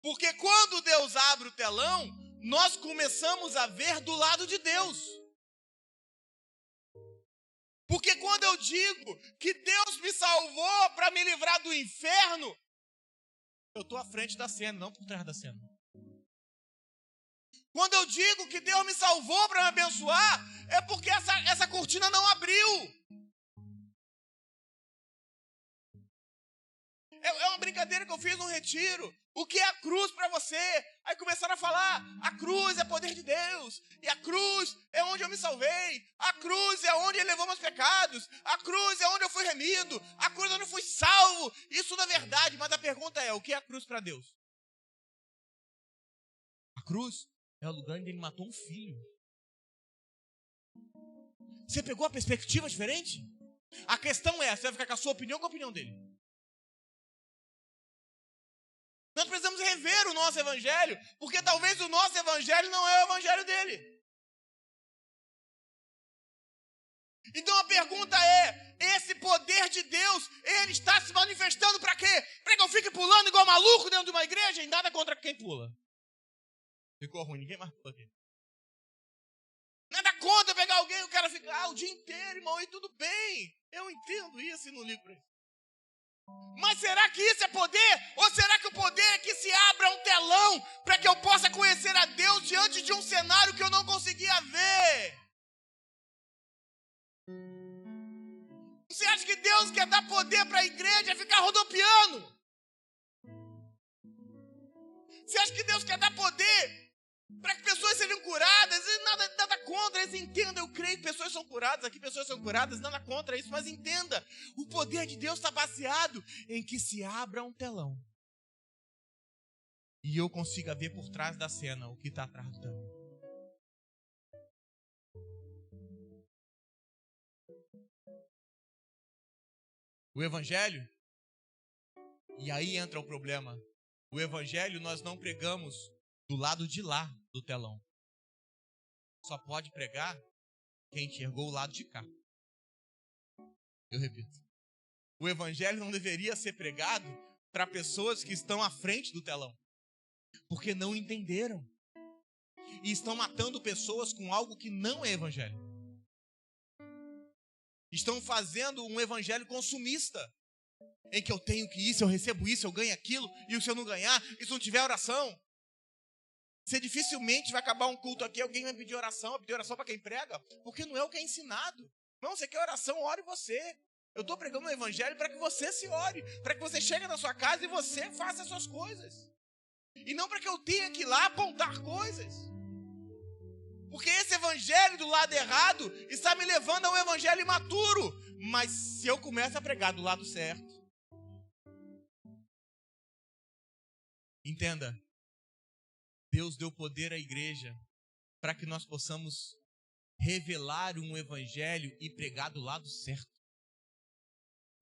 Porque quando Deus abre o telão, nós começamos a ver do lado de Deus. Porque quando eu digo que Deus me salvou para me livrar do inferno, eu estou à frente da cena, não por trás da cena. Quando eu digo que Deus me salvou para me abençoar, é porque essa cortina não abriu. É uma brincadeira que eu fiz num retiro. O que é a cruz para você? Aí começaram a falar, a cruz é poder de Deus. E a cruz é onde eu me salvei. A cruz é onde ele levou meus pecados. A cruz é onde eu fui remido. A cruz é onde eu fui salvo. Isso não é verdade, mas a pergunta é, o que é a cruz para Deus? A cruz é o lugar onde ele matou um filho. Você pegou a perspectiva diferente? A questão é, você vai ficar com a sua opinião ou com a opinião dele? Nós precisamos rever o nosso evangelho, porque talvez o nosso evangelho não é o evangelho dele. Então a pergunta é, esse poder de Deus, ele está se manifestando para quê? Para que eu fique pulando igual maluco dentro de uma igreja? E nada contra quem pula. Ficou ruim, ninguém mais pula aqui. Nada contra pegar alguém e o cara fica o dia inteiro, irmão, e tudo bem. Eu entendo isso e não ligo para isso. Mas será que isso é poder? Ou será que o poder é que se abra um telão para que eu possa conhecer a Deus diante de um cenário que eu não conseguia ver? Você acha que Deus quer dar poder para a igreja ficar rodopiando? Você acha que Deus quer dar poder para que pessoas sejam curadas? E nada contra isso, entenda. Eu creio que pessoas são curadas aqui, pessoas são curadas, nada contra isso, mas entenda. O poder de Deus está baseado em que se abra um telão e eu consiga ver por trás da cena o que está atrás do telão. O evangelho, e aí entra o problema. O evangelho nós não pregamos do lado de lá do telão. Só pode pregar quem enxergou o lado de cá. Eu repito. O evangelho não deveria ser pregado para pessoas que estão à frente do telão. Porque não entenderam. E estão matando pessoas com algo que não é evangelho. estão fazendo um evangelho consumista, em que eu tenho que isso, eu recebo isso, eu ganho aquilo, e se eu não ganhar, e se não tiver oração? Você dificilmente vai acabar um culto aqui, alguém vai pedir oração para quem prega, porque não é o que é ensinado. Não, você quer oração, ore você. Eu estou pregando o evangelho para que você se ore, para que você chegue na sua casa e você faça as suas coisas. E não para que eu tenha que ir lá apontar coisas. Porque esse evangelho do lado errado está me levando a um evangelho imaturo. Mas se eu começo a pregar do lado certo, entenda, Deus deu poder à igreja para que nós possamos revelar um evangelho e pregar do lado certo.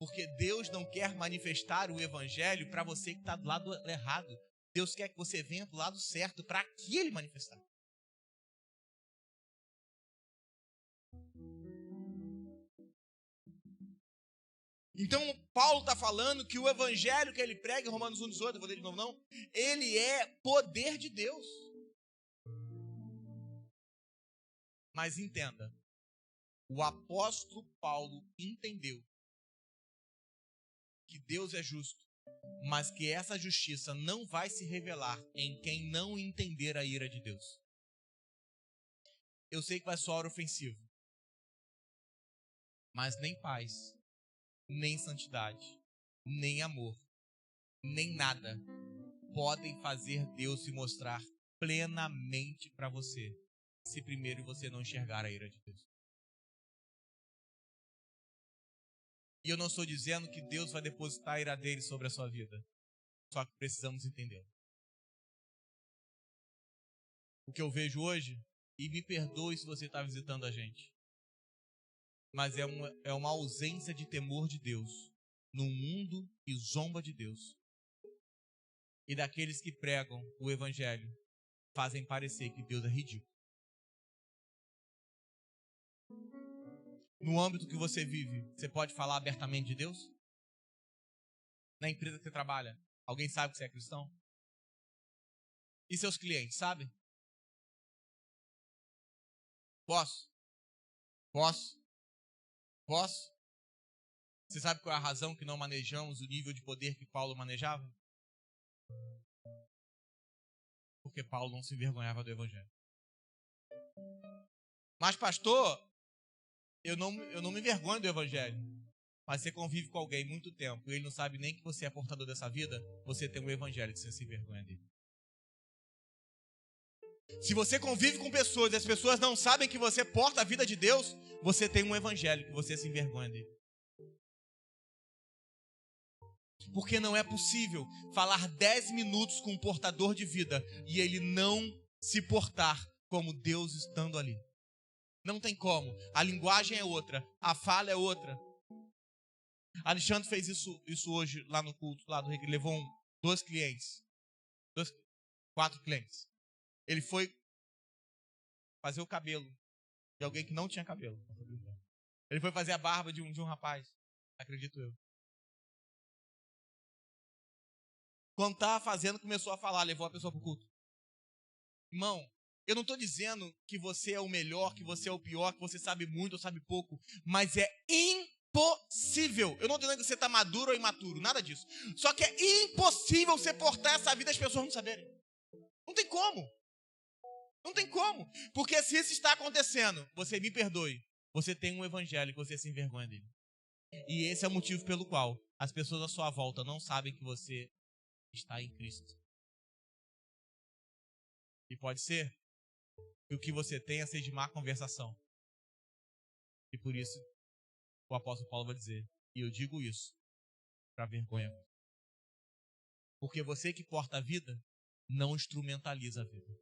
Porque Deus não quer manifestar o evangelho para você que está do lado errado. Deus quer que você venha do lado certo para que Ele manifestar. Então, Paulo está falando que o evangelho que ele prega em Romanos 1,18, vou ler de novo não, ele é poder de Deus. Mas entenda, o apóstolo Paulo entendeu que Deus é justo, mas que essa justiça não vai se revelar em quem não entender a ira de Deus. Eu sei que vai soar ofensivo, mas nem paz, nem santidade, nem amor, nem nada podem fazer Deus se mostrar plenamente para você, se primeiro você não enxergar a ira de Deus. E eu não estou dizendo que Deus vai depositar a ira dele sobre a sua vida, só que precisamos entender. O que eu vejo hoje, e me perdoe se você está visitando a gente, mas é uma ausência de temor de Deus num mundo que zomba de Deus. E daqueles que pregam o evangelho fazem parecer que Deus é ridículo. No âmbito que você vive, você pode falar abertamente de Deus? Na empresa que você trabalha, alguém sabe que você é cristão? E seus clientes, sabem? Posso? Posso? Posso? Você sabe qual é a razão que não manejamos o nível de poder que Paulo manejava? Porque Paulo não se envergonhava do evangelho. Mas pastor, eu não me envergonho do evangelho. Mas você convive com alguém muito tempo e ele não sabe nem que você é portador dessa vida, você tem um evangelho que você se envergonha dele. Se você convive com pessoas e as pessoas não sabem que você porta a vida de Deus, você tem um evangelho que você se envergonha dele. Porque não é possível falar 10 minutos com um portador de vida e ele não se portar como Deus estando ali. Não tem como. A linguagem é outra, a fala é outra. Alexandre fez isso hoje lá no culto, lá do Recreio. Ele levou 4 clientes. Ele foi fazer o cabelo de alguém que não tinha cabelo. Ele foi fazer a barba de um rapaz, acredito eu. Quando estava fazendo, começou a falar, levou a pessoa para o culto. Irmão, eu não estou dizendo que você é o melhor, que você é o pior, que você sabe muito ou sabe pouco, mas é impossível. Eu não estou dizendo que você está maduro ou imaturo, nada disso. Só que é impossível você portar essa vida e as pessoas não saberem. Não tem como. Não tem como. Porque se isso está acontecendo, você me perdoe, você tem um evangelho que você se envergonha dele. E esse é o motivo pelo qual as pessoas à sua volta não sabem que você está em Cristo. E pode ser que o que você tenha seja de má conversação. E por isso o apóstolo Paulo vai dizer, e eu digo isso para vergonha. Porque você que porta a vida, não instrumentaliza a vida.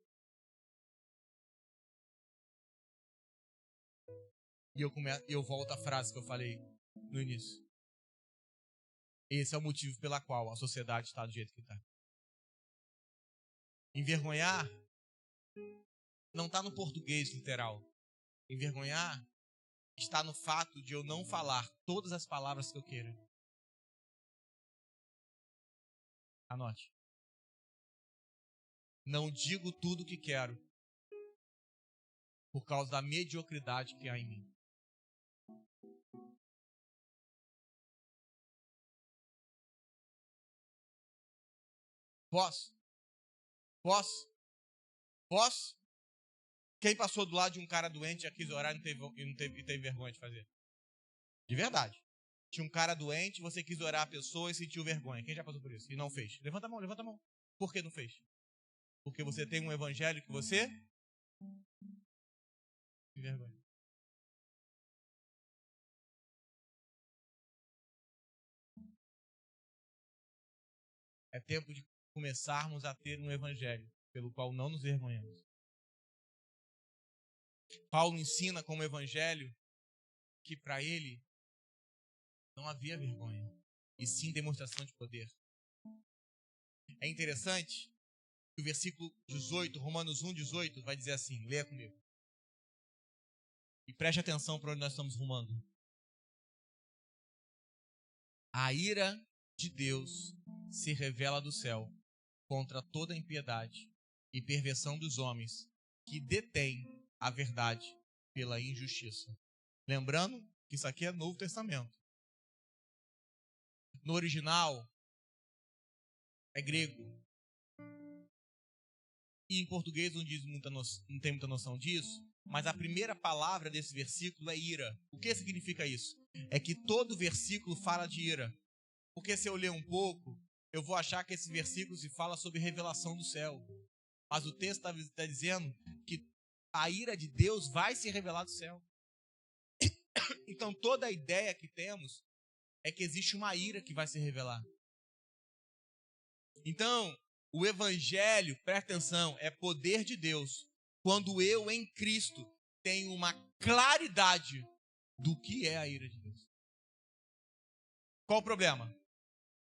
E eu volto à frase que eu falei no início. Esse é o motivo pela qual a sociedade está do jeito que está. Envergonhar não está no português literal. Envergonhar está no fato de eu não falar todas as palavras que eu queira. Anote. Não digo tudo o que quero por causa da mediocridade que há em mim. Posso? Posso? Posso? Quem passou do lado de um cara doente já quis orar e teve vergonha de fazer? De verdade. Tinha um cara doente, você quis orar a pessoa e sentiu vergonha. Quem já passou por isso? E não fez? Levanta a mão, levanta a mão. Por que não fez? Porque você tem um evangelho que você tem vergonha. É tempo de começarmos a ter um evangelho pelo qual não nos vergonhamos. Paulo ensina como evangelho que para ele não havia vergonha, e sim demonstração de poder. É interessante que o versículo 18, Romanos 1:18, vai dizer assim, leia comigo. E preste atenção para onde nós estamos rumando. A ira de Deus se revela do céu contra toda impiedade e perversão dos homens que detêm a verdade pela injustiça. Lembrando que isso aqui é Novo Testamento. No original, é grego. E em português não tem muita noção disso, mas a primeira palavra desse versículo é ira. O que significa isso? É que todo versículo fala de ira. Porque se eu ler um pouco, eu vou achar que esse versículo se fala sobre revelação do céu. Mas o texto está dizendo que a ira de Deus vai se revelar do céu. Então toda a ideia que temos é que existe uma ira que vai se revelar. Então, o evangelho, presta atenção, é poder de Deus. Quando eu, em Cristo, tenho uma claridade do que é a ira de Deus. Qual o problema?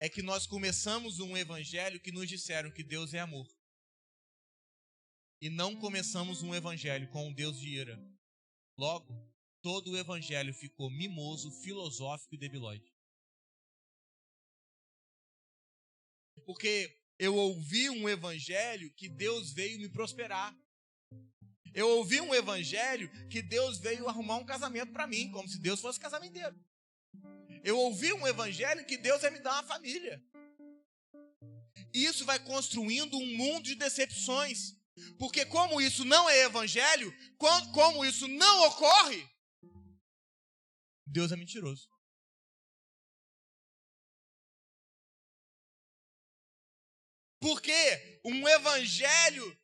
É que nós começamos um evangelho que nos disseram que Deus é amor. E não começamos um evangelho com um Deus de ira. Logo, todo o evangelho ficou mimoso, filosófico e debilóide. Porque eu ouvi um evangelho que Deus veio me prosperar. Eu ouvi um evangelho que Deus veio arrumar um casamento para mim, como se Deus fosse casamenteiro. Eu ouvi um evangelho que Deus vai me dar uma família. Isso vai construindo um mundo de decepções. Porque como isso não é evangelho, como isso não ocorre, Deus é mentiroso. Porque um evangelho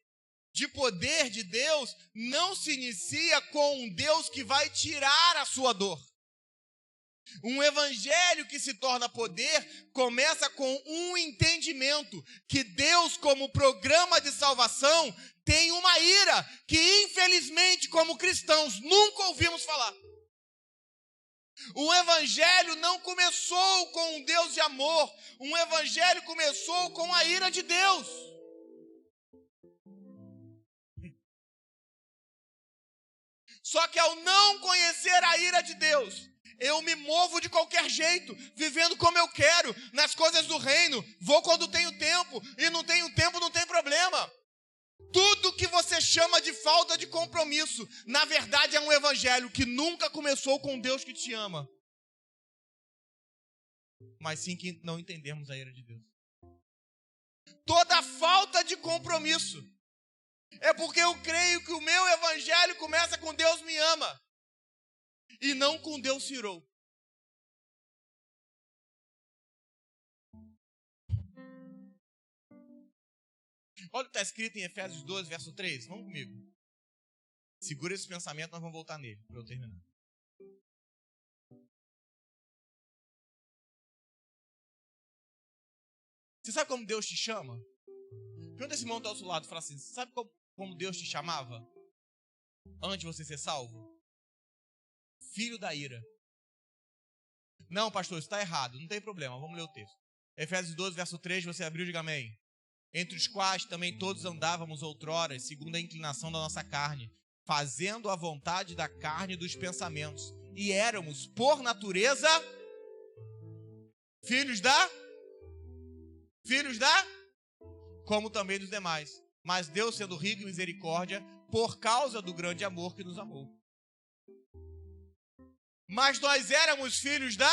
de poder de Deus não se inicia com um Deus que vai tirar a sua dor. Um evangelho que se torna poder começa com um entendimento que Deus, como programa de salvação, tem uma ira que, infelizmente, como cristãos, nunca ouvimos falar. O evangelho não começou com um Deus de amor. Um evangelho começou com a ira de Deus. Só que ao não conhecer a ira de Deus, eu me movo de qualquer jeito, vivendo como eu quero, nas coisas do reino. Vou quando tenho tempo, e não tenho tempo, não tem problema. Tudo que você chama de falta de compromisso, na verdade é um evangelho que nunca começou com Deus que te ama. Mas sim que não entendemos a ira de Deus. Toda falta de compromisso é porque eu creio que o meu evangelho começa com Deus me ama e não com Deus se irou. Olha o que está escrito em Efésios 12, verso 3. Vamos comigo. Segura esse pensamento, nós vamos voltar nele para eu terminar. Você sabe como Deus te chama? Pergunta esse irmão do outro lado e fala assim: sabe como Deus te chamava antes de você ser salvo? Filho da ira. Não, pastor, isso está errado. Não tem problema, vamos ler o texto. Efésios 12, verso 3, você abriu, diga amém. Entre os quais também todos andávamos outrora, segundo a inclinação da nossa carne, fazendo a vontade da carne e dos pensamentos. E éramos, por natureza, filhos da? Como também dos demais. Mas Deus, sendo rico em misericórdia, por causa do grande amor que nos amou. Mas nós éramos filhos da?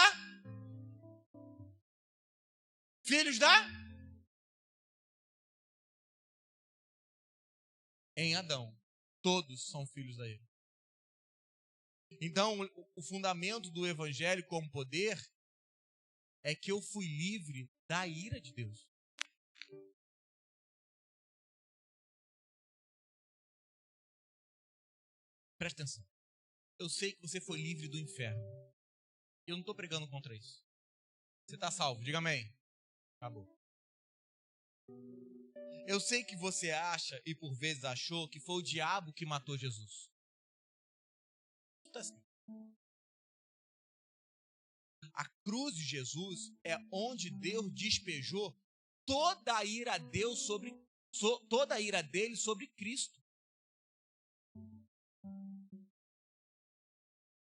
em Adão, todos são filhos da ira. Então, o fundamento do evangelho como poder é que eu fui livre da ira de Deus. Presta atenção. Eu sei que você foi livre do inferno. Eu não estou pregando contra isso. Você está salvo, diga amém. Acabou. Eu sei que você acha, e por vezes achou, que foi o diabo que matou Jesus. Está escrito. A cruz de Jesus é onde Deus despejou toda a ira toda a ira dele sobre Cristo.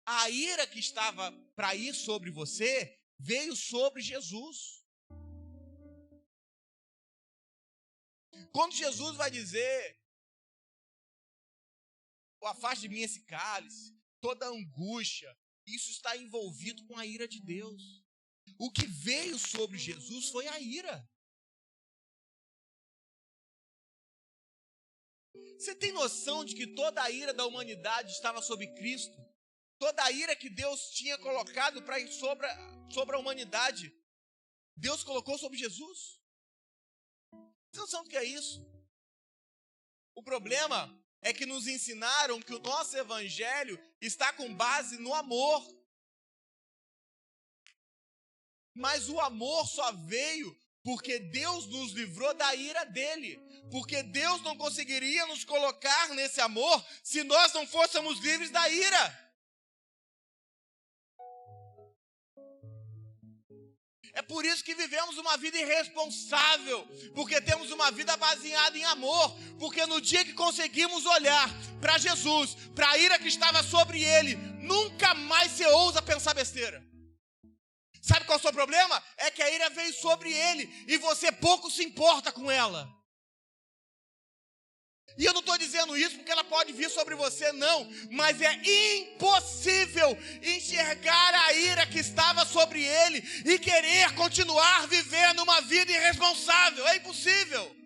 A ira que estava para ir sobre você veio sobre Jesus. Quando Jesus vai dizer: afaste de mim esse cálice, toda angústia, isso está envolvido com a ira de Deus. O que veio sobre Jesus foi a ira. Você tem noção de que toda a ira da humanidade estava sobre Cristo? Toda a ira que Deus tinha colocado para ir sobre a humanidade, Deus colocou sobre Jesus? Você não sabe o que é isso? O problema é que nos ensinaram que o nosso evangelho está com base no amor. Mas o amor só veio porque Deus nos livrou da ira dele. Porque Deus não conseguiria nos colocar nesse amor se nós não fôssemos livres da ira. É por isso que vivemos uma vida irresponsável, porque temos uma vida baseada em amor, porque no dia que conseguimos olhar para Jesus, para a ira que estava sobre ele, nunca mais você ousa pensar besteira. Sabe qual é o seu problema? É que a ira veio sobre ele e você pouco se importa com ela. E eu não estou dizendo isso porque ela pode vir sobre você, não. Mas é impossível enxergar a ira que estava sobre ele e querer continuar vivendo uma vida irresponsável. É impossível.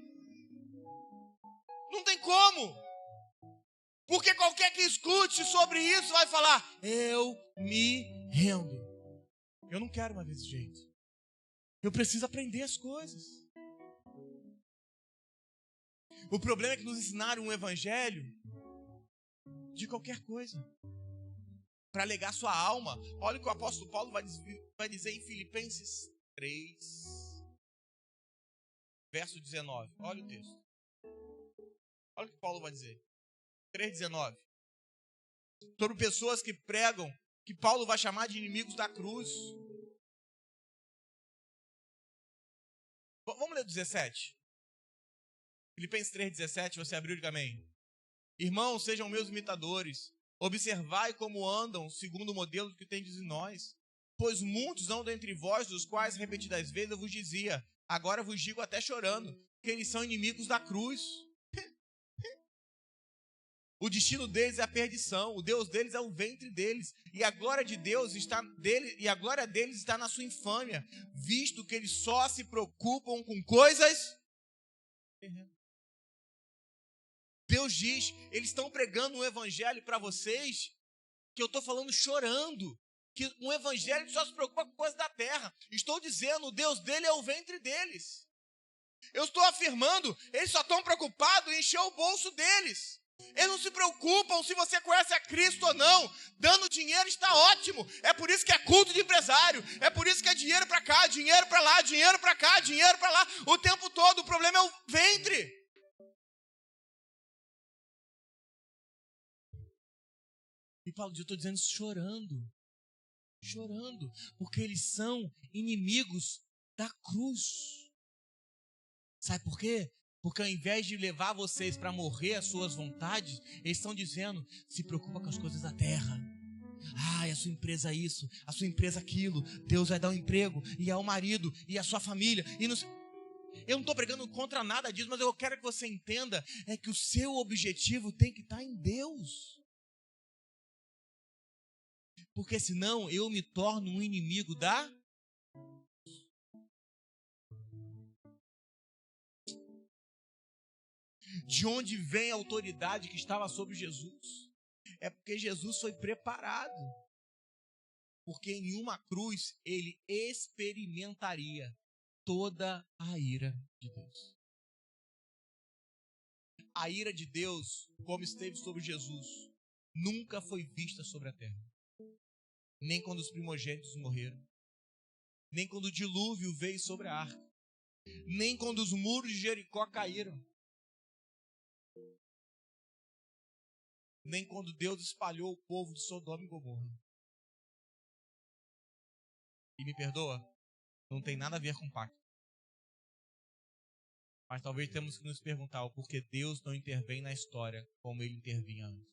Não tem como. Porque qualquer que escute sobre isso vai falar: eu me rendo. Eu não quero mais desse jeito. Eu preciso aprender as coisas. O problema é que nos ensinaram um evangelho de qualquer coisa para alegar sua alma. Olha o que o apóstolo Paulo vai dizer em Filipenses 3, verso 19. Olha o texto. Olha o que Paulo vai dizer. 3,19. Sobre pessoas que pregam que Paulo vai chamar de inimigos da cruz. Vamos ler o 17. Filipenses 3,17, você abriu, diga amém. Irmãos, sejam meus imitadores. Observai como andam, segundo o modelo que tendes em nós. Pois muitos andam entre vós, dos quais repetidas vezes eu vos dizia, agora vos digo até chorando, que eles são inimigos da cruz. O destino deles é a perdição, o Deus deles é o ventre deles, e a glória de Deus está dele, e a glória deles está na sua infâmia, visto que eles só se preocupam com coisas terrenas. Deus diz, eles estão pregando um evangelho para vocês, que eu estou falando chorando, que um evangelho só se preocupa com coisas da terra. Estou dizendo, o Deus dele é o ventre deles. Eu estou afirmando, eles só estão preocupados em encher o bolso deles. Eles não se preocupam se você conhece a Cristo ou não. Dando dinheiro está ótimo. É por isso que é culto de empresário. É por isso que é dinheiro para cá, dinheiro para lá, dinheiro para cá, dinheiro para lá. O tempo todo. O problema é o ventre. E Paulo diz, eu estou dizendo chorando. Chorando. Porque eles são inimigos da cruz. Sabe por quê? Porque ao invés de levar vocês para morrer às suas vontades, eles estão dizendo, se preocupa com as coisas da terra. Ah, a sua empresa isso, a sua empresa aquilo. Deus vai dar um emprego, e ao marido, e à sua família. Eu não estou pregando contra nada disso, mas eu quero que você entenda, é que o seu objetivo tem que estar em Deus. Porque senão eu me torno um inimigo da... De onde vem a autoridade que estava sobre Jesus? É porque Jesus foi preparado. Porque em uma cruz ele experimentaria toda a ira de Deus. A ira de Deus, como esteve sobre Jesus, nunca foi vista sobre a terra. Nem quando os primogênitos morreram, nem quando o dilúvio veio sobre a arca, nem quando os muros de Jericó caíram, nem quando Deus espalhou o povo de Sodoma e Gomorra. E me perdoa, não tem nada a ver com pacto. Mas talvez temos que nos perguntar o porquê Deus não intervém na história como ele intervinha antes.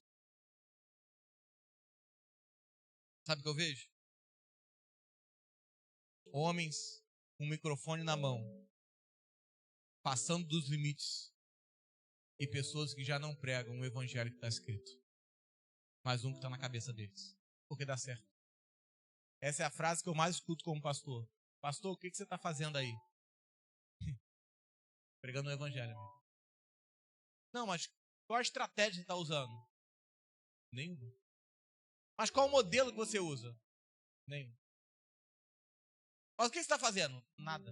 Sabe o que eu vejo? Homens com um microfone na mão, passando dos limites, e pessoas que já não pregam o evangelho que está escrito, mas um que está na cabeça deles, porque dá certo. Essa é a frase que eu mais escuto como pastor. Pastor, o que você está fazendo aí? Pregando o evangelho. Não, mas qual a estratégia você está usando? Nenhuma. Mas qual o modelo que você usa? Nenhum. Mas o que você está fazendo? Nada.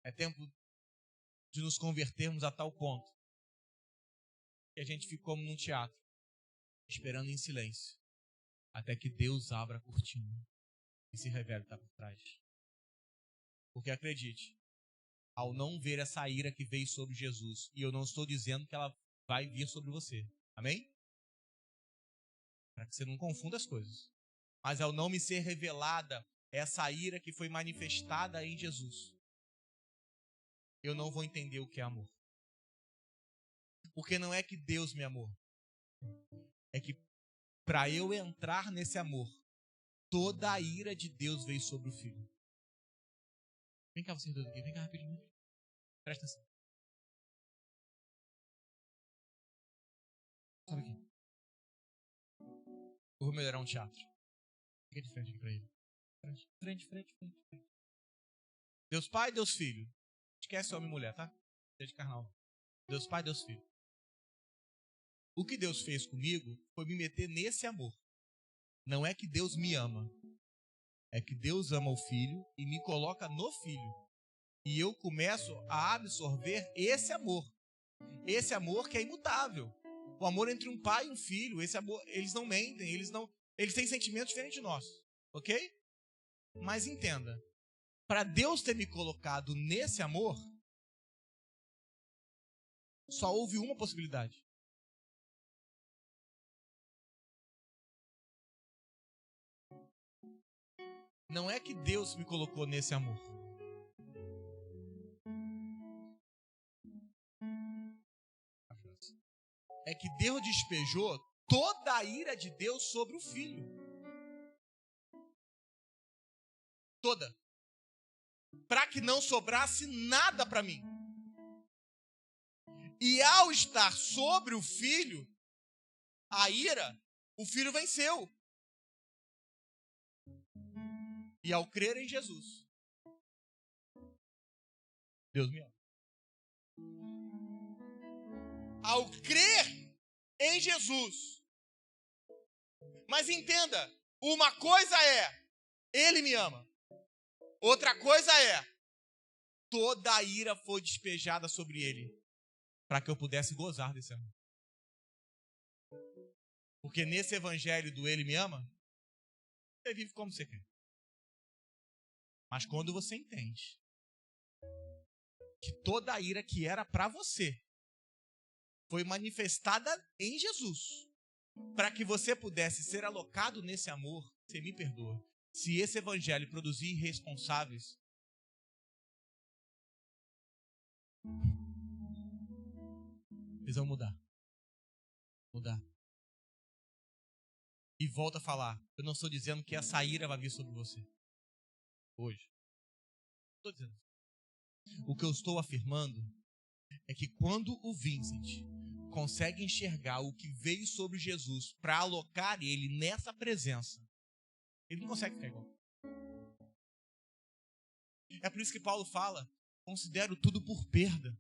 É tempo de nos convertermos a tal ponto que a gente fica como num teatro, esperando em silêncio, até que Deus abra a cortina e se revele o que está por trás. Porque acredite, ao não ver essa ira que veio sobre Jesus, e eu não estou dizendo que ela vai vir sobre você, amém? Para que você não confunda as coisas. Mas ao não me ser revelada essa ira que foi manifestada em Jesus, eu não vou entender o que é amor. Porque não é que Deus me amou, é que para eu entrar nesse amor, toda a ira de Deus veio sobre o Filho. Vem cá vocês dois aqui, vem cá rapidinho. Presta atenção. Sobe aqui. Eu vou melhorar um teatro. Fica de frente aqui pra ele. Frente. Deus Pai, Deus Filho. Esquece homem e mulher, tá? Seja de carnal. Deus Pai, Deus Filho. O que Deus fez comigo foi me meter nesse amor. Não é que Deus me ama. É que Deus ama o Filho e me coloca no Filho. E eu começo a absorver esse amor. Esse amor que é imutável. O amor entre um pai e um filho. Esse amor, eles não mentem, eles têm sentimentos diferentes de nós. Ok? Mas entenda, para Deus ter me colocado nesse amor, só houve uma possibilidade. Não é que Deus me colocou nesse amor. É que Deus despejou toda a ira de Deus sobre o Filho. Toda. Para que não sobrasse nada para mim. E ao estar sobre o Filho, a ira, o Filho venceu. E ao crer em Jesus, Deus me ama. Ao crer em Jesus. Mas entenda, uma coisa é, Ele me ama. Outra coisa é, toda a ira foi despejada sobre Ele, para que eu pudesse gozar desse amor. Porque nesse evangelho do Ele me ama, você vive como você quer. Mas quando você entende que toda a ira que era para você foi manifestada em Jesus, para que você pudesse ser alocado nesse amor, você me perdoa. Se esse evangelho produzir irresponsáveis, eles vão mudar. E volta a falar, eu não estou dizendo que essa ira vai vir sobre você. Hoje. Estou dizendo. O que eu estou afirmando é que quando o Vincent consegue enxergar o que veio sobre Jesus para alocar ele nessa presença, ele não consegue ficar igual. É por isso que Paulo fala, considero tudo por perda.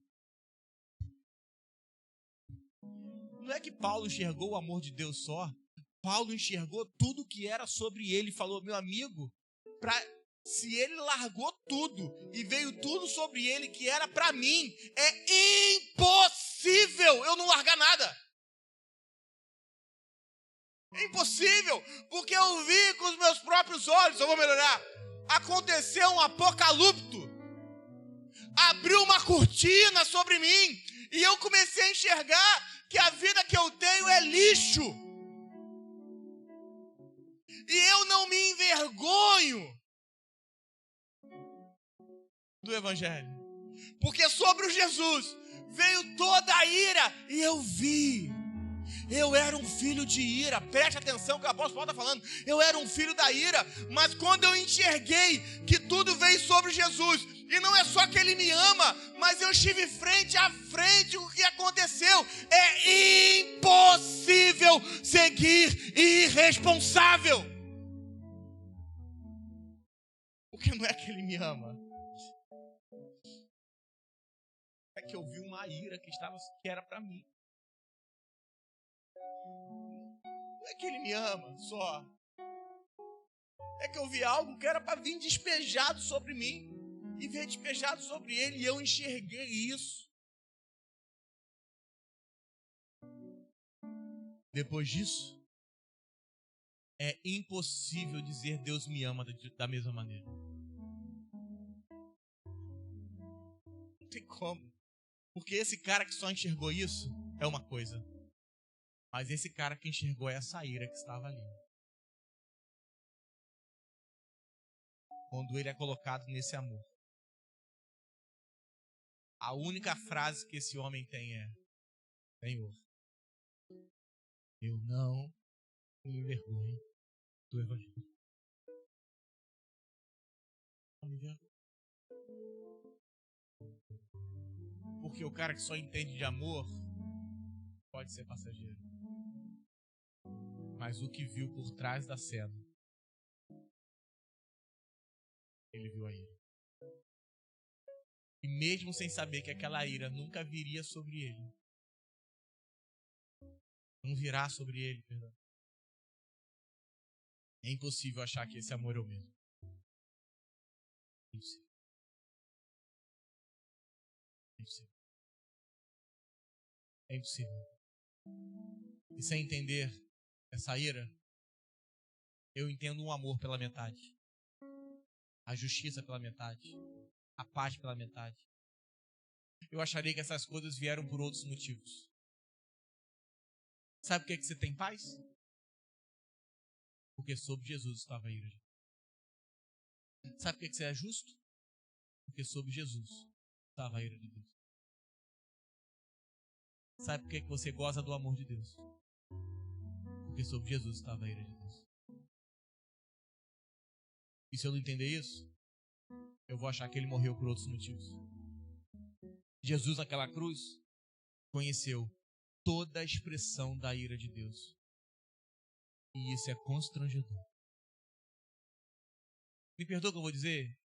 Não é que Paulo enxergou o amor de Deus só. Paulo enxergou tudo que era sobre ele. Falou, meu amigo, se ele largou tudo e veio tudo sobre ele que era para mim, é impossível eu não largar nada. É impossível, porque eu vi com os meus próprios olhos, eu vou melhorar. Aconteceu um apocalipto. Abriu uma cortina sobre mim e eu comecei a enxergar que a vida que eu tenho é lixo. E eu não me envergonho do Evangelho. Porque sobre o Jesus veio toda a ira e eu vi. Eu era um filho de ira. Preste atenção que o apóstolo Paulo está falando. Eu era um filho da ira. Mas quando eu enxerguei que tudo veio sobre Jesus, e não é só que ele me ama, mas eu estive frente a frente com o que aconteceu. É impossível seguir irresponsável. Porque não é que ele me ama. É que eu vi uma ira que era para mim. Não é que ele me ama só. É que eu vi algo que era para vir despejado sobre mim. E veio despejado sobre ele. E eu enxerguei isso. Depois disso, é impossível dizer Deus me ama da mesma maneira. Não tem como. Porque esse cara que só enxergou isso é uma coisa. Mas esse cara que enxergou essa ira que estava ali. Quando ele é colocado nesse amor. A única frase que esse homem tem é: Senhor, eu não me envergonho do Evangelho. Não me envergonho. Porque o cara que só entende de amor pode ser passageiro. Mas o que viu por trás da cena, ele viu a ira. E mesmo sem saber que aquela ira nunca viria sobre ele, não virá sobre ele, perdão. É impossível achar que esse amor é o mesmo. É impossível. É impossível. É impossível. E sem entender essa ira, eu entendo um amor pela metade. A justiça pela metade. A paz pela metade. Eu acharia que essas coisas vieram por outros motivos. Sabe por que você tem paz? Porque sobre Jesus estava a ira. Sabe por que você é justo? Porque sobre Jesus estava a ira de Deus. Sabe por que você goza do amor de Deus? Porque sobre Jesus estava a ira de Deus. E se eu não entender isso, eu vou achar que ele morreu por outros motivos. Jesus naquela cruz conheceu toda a expressão da ira de Deus. E isso é constrangedor. Me perdoa o que eu vou dizer,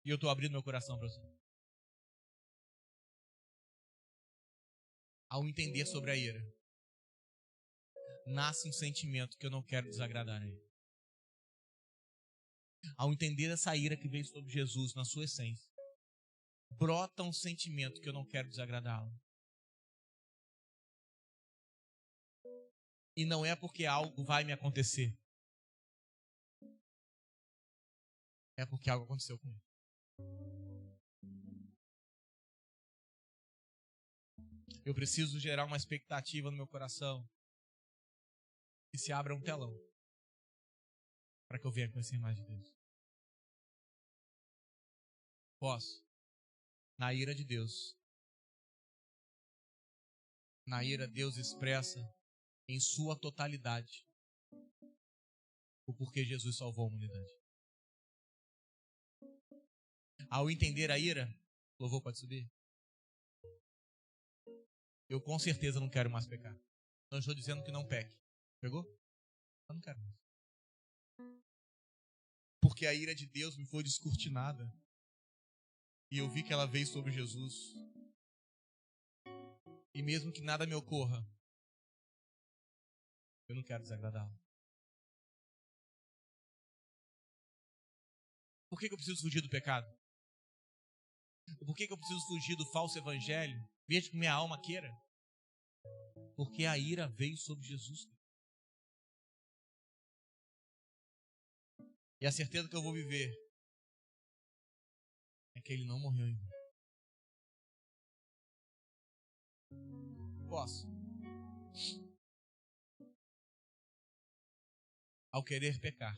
e eu estou abrindo meu coração para você. Ao entender sobre a ira, nasce um sentimento que eu não quero desagradar a ele. Ao entender essa ira que veio sobre Jesus na sua essência, brota um sentimento que eu não quero desagradá-lo. E não é porque algo vai me acontecer. É porque algo aconteceu comigo. Eu preciso gerar uma expectativa no meu coração que se abra um telão para que eu venha conhecer mais de Deus. Posso? Na ira de Deus. Na ira, Deus expressa em sua totalidade o porquê Jesus salvou a humanidade. Ao entender a ira, louvor pode subir? Eu com certeza não quero mais pecar. Não estou dizendo que não peque. Pegou? Eu não quero mais. Porque a ira de Deus me foi descortinada. E eu vi que ela veio sobre Jesus. E mesmo que nada me ocorra, eu não quero desagradá-la. Por que eu preciso fugir do pecado? Por que eu preciso fugir do falso evangelho? Veja que minha alma queira. Porque a ira veio sobre Jesus. E a certeza que eu vou viver é que ele não morreu em vão. Posso. Ao querer pecar,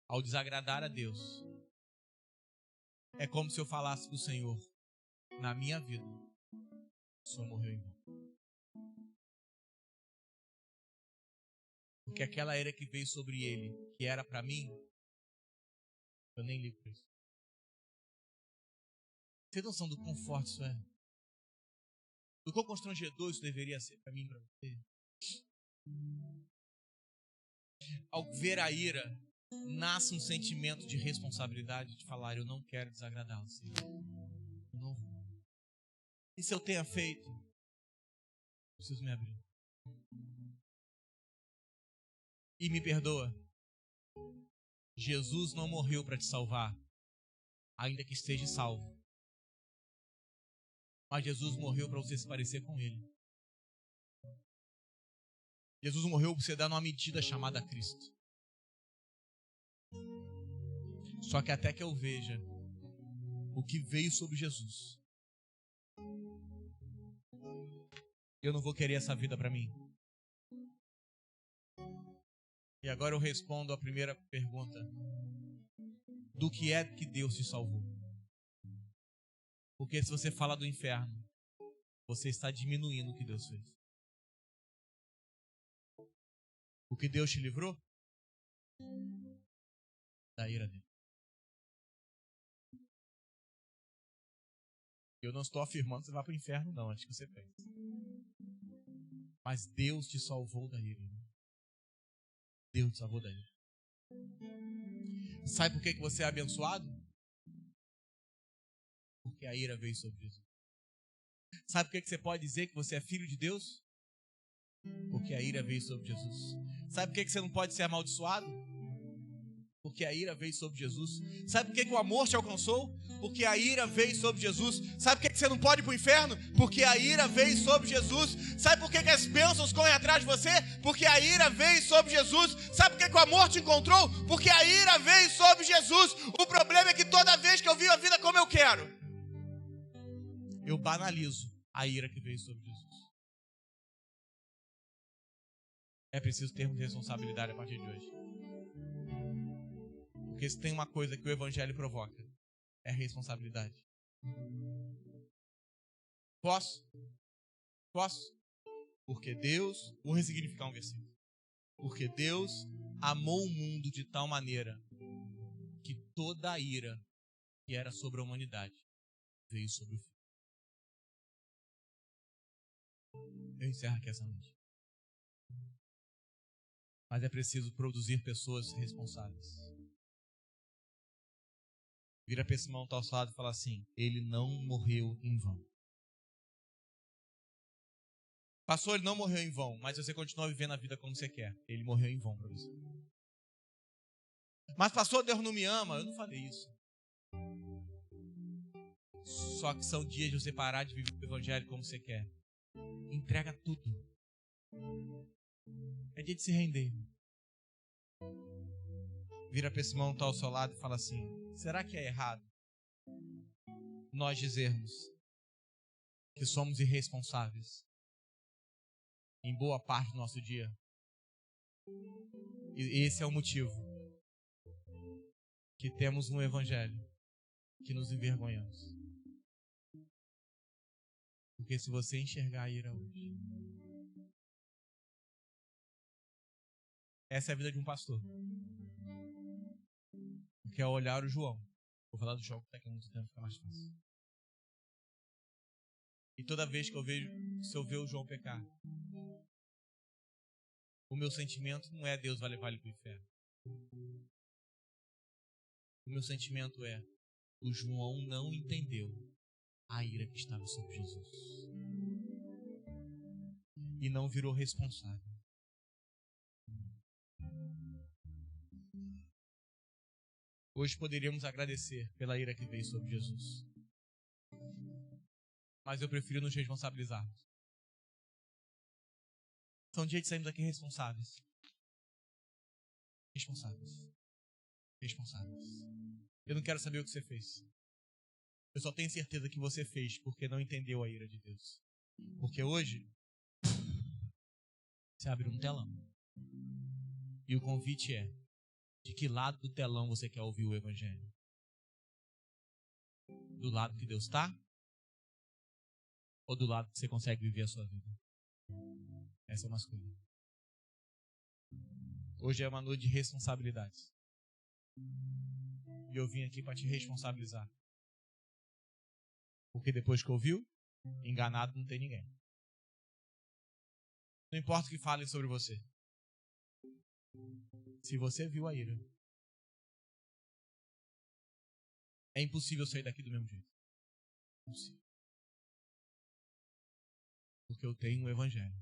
ao desagradar a Deus, é como se eu falasse para o Senhor: na minha vida, o Senhor morreu em vão. Porque aquela ira que veio sobre ele, que era para mim, eu nem ligo para isso. Você tem noção do quão forte isso é? Do quão constrangedor isso deveria ser para mim e para você? Ao ver a ira, nasce um sentimento de responsabilidade de falar: eu não quero desagradá-lo, Senhor. Eu não vou. E se eu tenha feito, preciso me abrir. E me perdoa. Jesus não morreu para te salvar, ainda que esteja salvo. Mas Jesus morreu para você se parecer com Ele. Jesus morreu para você dar uma medida chamada Cristo. Só que até que eu veja o que veio sobre Jesus, eu não vou querer essa vida para mim. E agora eu respondo a primeira pergunta: do que é que Deus te salvou? Porque se você fala do inferno, você está diminuindo o que Deus fez. O que Deus te livrou? Da ira dele. Eu não estou afirmando que você vai para o inferno, não. Acho que você pensa. Mas Deus te salvou da ira. Deus te salvou da ira. Sabe por que você é abençoado? Porque a ira veio sobre Jesus. Sabe por que você pode dizer que você é filho de Deus? Porque a ira veio sobre Jesus. Sabe por que você não pode ser amaldiçoado? Porque a ira veio sobre Jesus. Sabe por que o amor te alcançou? Porque a ira veio sobre Jesus. Sabe por que você não pode ir para o inferno? Porque a ira veio sobre Jesus. Sabe por que as bênçãos correm atrás de você? Porque a ira veio sobre Jesus. Sabe por que o amor te encontrou? Porque a ira veio sobre Jesus. O problema é que toda vez que eu vivo a vida como eu quero, eu banalizo a ira que veio sobre Jesus. É preciso termos responsabilidade a partir de hoje. Porque se tem uma coisa que o Evangelho provoca, é responsabilidade. Posso? Posso? Porque Deus, vou ressignificar um versículo. Porque Deus amou o mundo de tal maneira que toda a ira que era sobre a humanidade veio sobre o Filho. Eu encerro aqui essa noite. Mas é preciso produzir pessoas responsáveis. Vira para esse irmão ao seu lado e fala assim: ele não morreu em vão. Pastor, ele não morreu em vão, mas você continua vivendo a vida como você quer. Ele morreu em vão para você. Mas pastor, Deus não me ama. Eu não falei isso. Só que são dias de você parar de viver o Evangelho como você quer. Entrega tudo. É dia de se render. Vira para esse irmão que está ao seu lado e fala assim: será que é errado nós dizermos que somos irresponsáveis em boa parte do nosso dia? E esse é o motivo que temos um Evangelho que nos envergonhamos. Porque se você enxergar a ira hoje, essa é a vida de um pastor. Porque ao olhar o João, vou falar do João que está aqui há muito tempo, fica mais fácil. E toda vez que se eu ver o João pecar, o meu sentimento não é Deus vai levar ele para o inferno. O meu sentimento é o João não entendeu a ira que estava sobre Jesus. E não virou responsável. Hoje poderíamos agradecer pela ira que veio sobre Jesus. Mas eu prefiro nos responsabilizarmos. São dias de sairmos aqui responsáveis. Responsáveis. Eu não quero saber o que você fez. Eu só tenho certeza que você fez porque não entendeu a ira de Deus. Porque hoje você abriu um telão. E o convite é: de que lado do telão você quer ouvir o Evangelho? Do lado que Deus está? Ou do lado que você consegue viver a sua vida? Essa é uma escolha. Hoje é uma noite de responsabilidades. E eu vim aqui para te responsabilizar. Porque depois que ouviu, enganado não tem ninguém. Não importa o que falem sobre você. Se você viu a ira, é impossível sair daqui do mesmo jeito. Impossível. Porque eu tenho um Evangelho.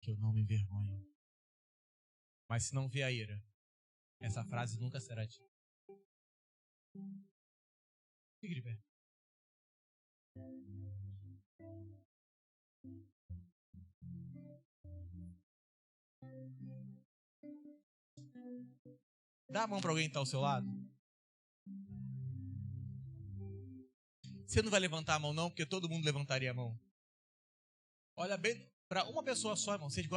Que eu não me envergonho. Mas se não vê a ira, essa frase nunca será dita. Fique de pé. Dá a mão para alguém que está ao seu lado. Você não vai levantar a mão não, porque todo mundo levantaria a mão. Olha bem para uma pessoa só, irmão. Vocês gostam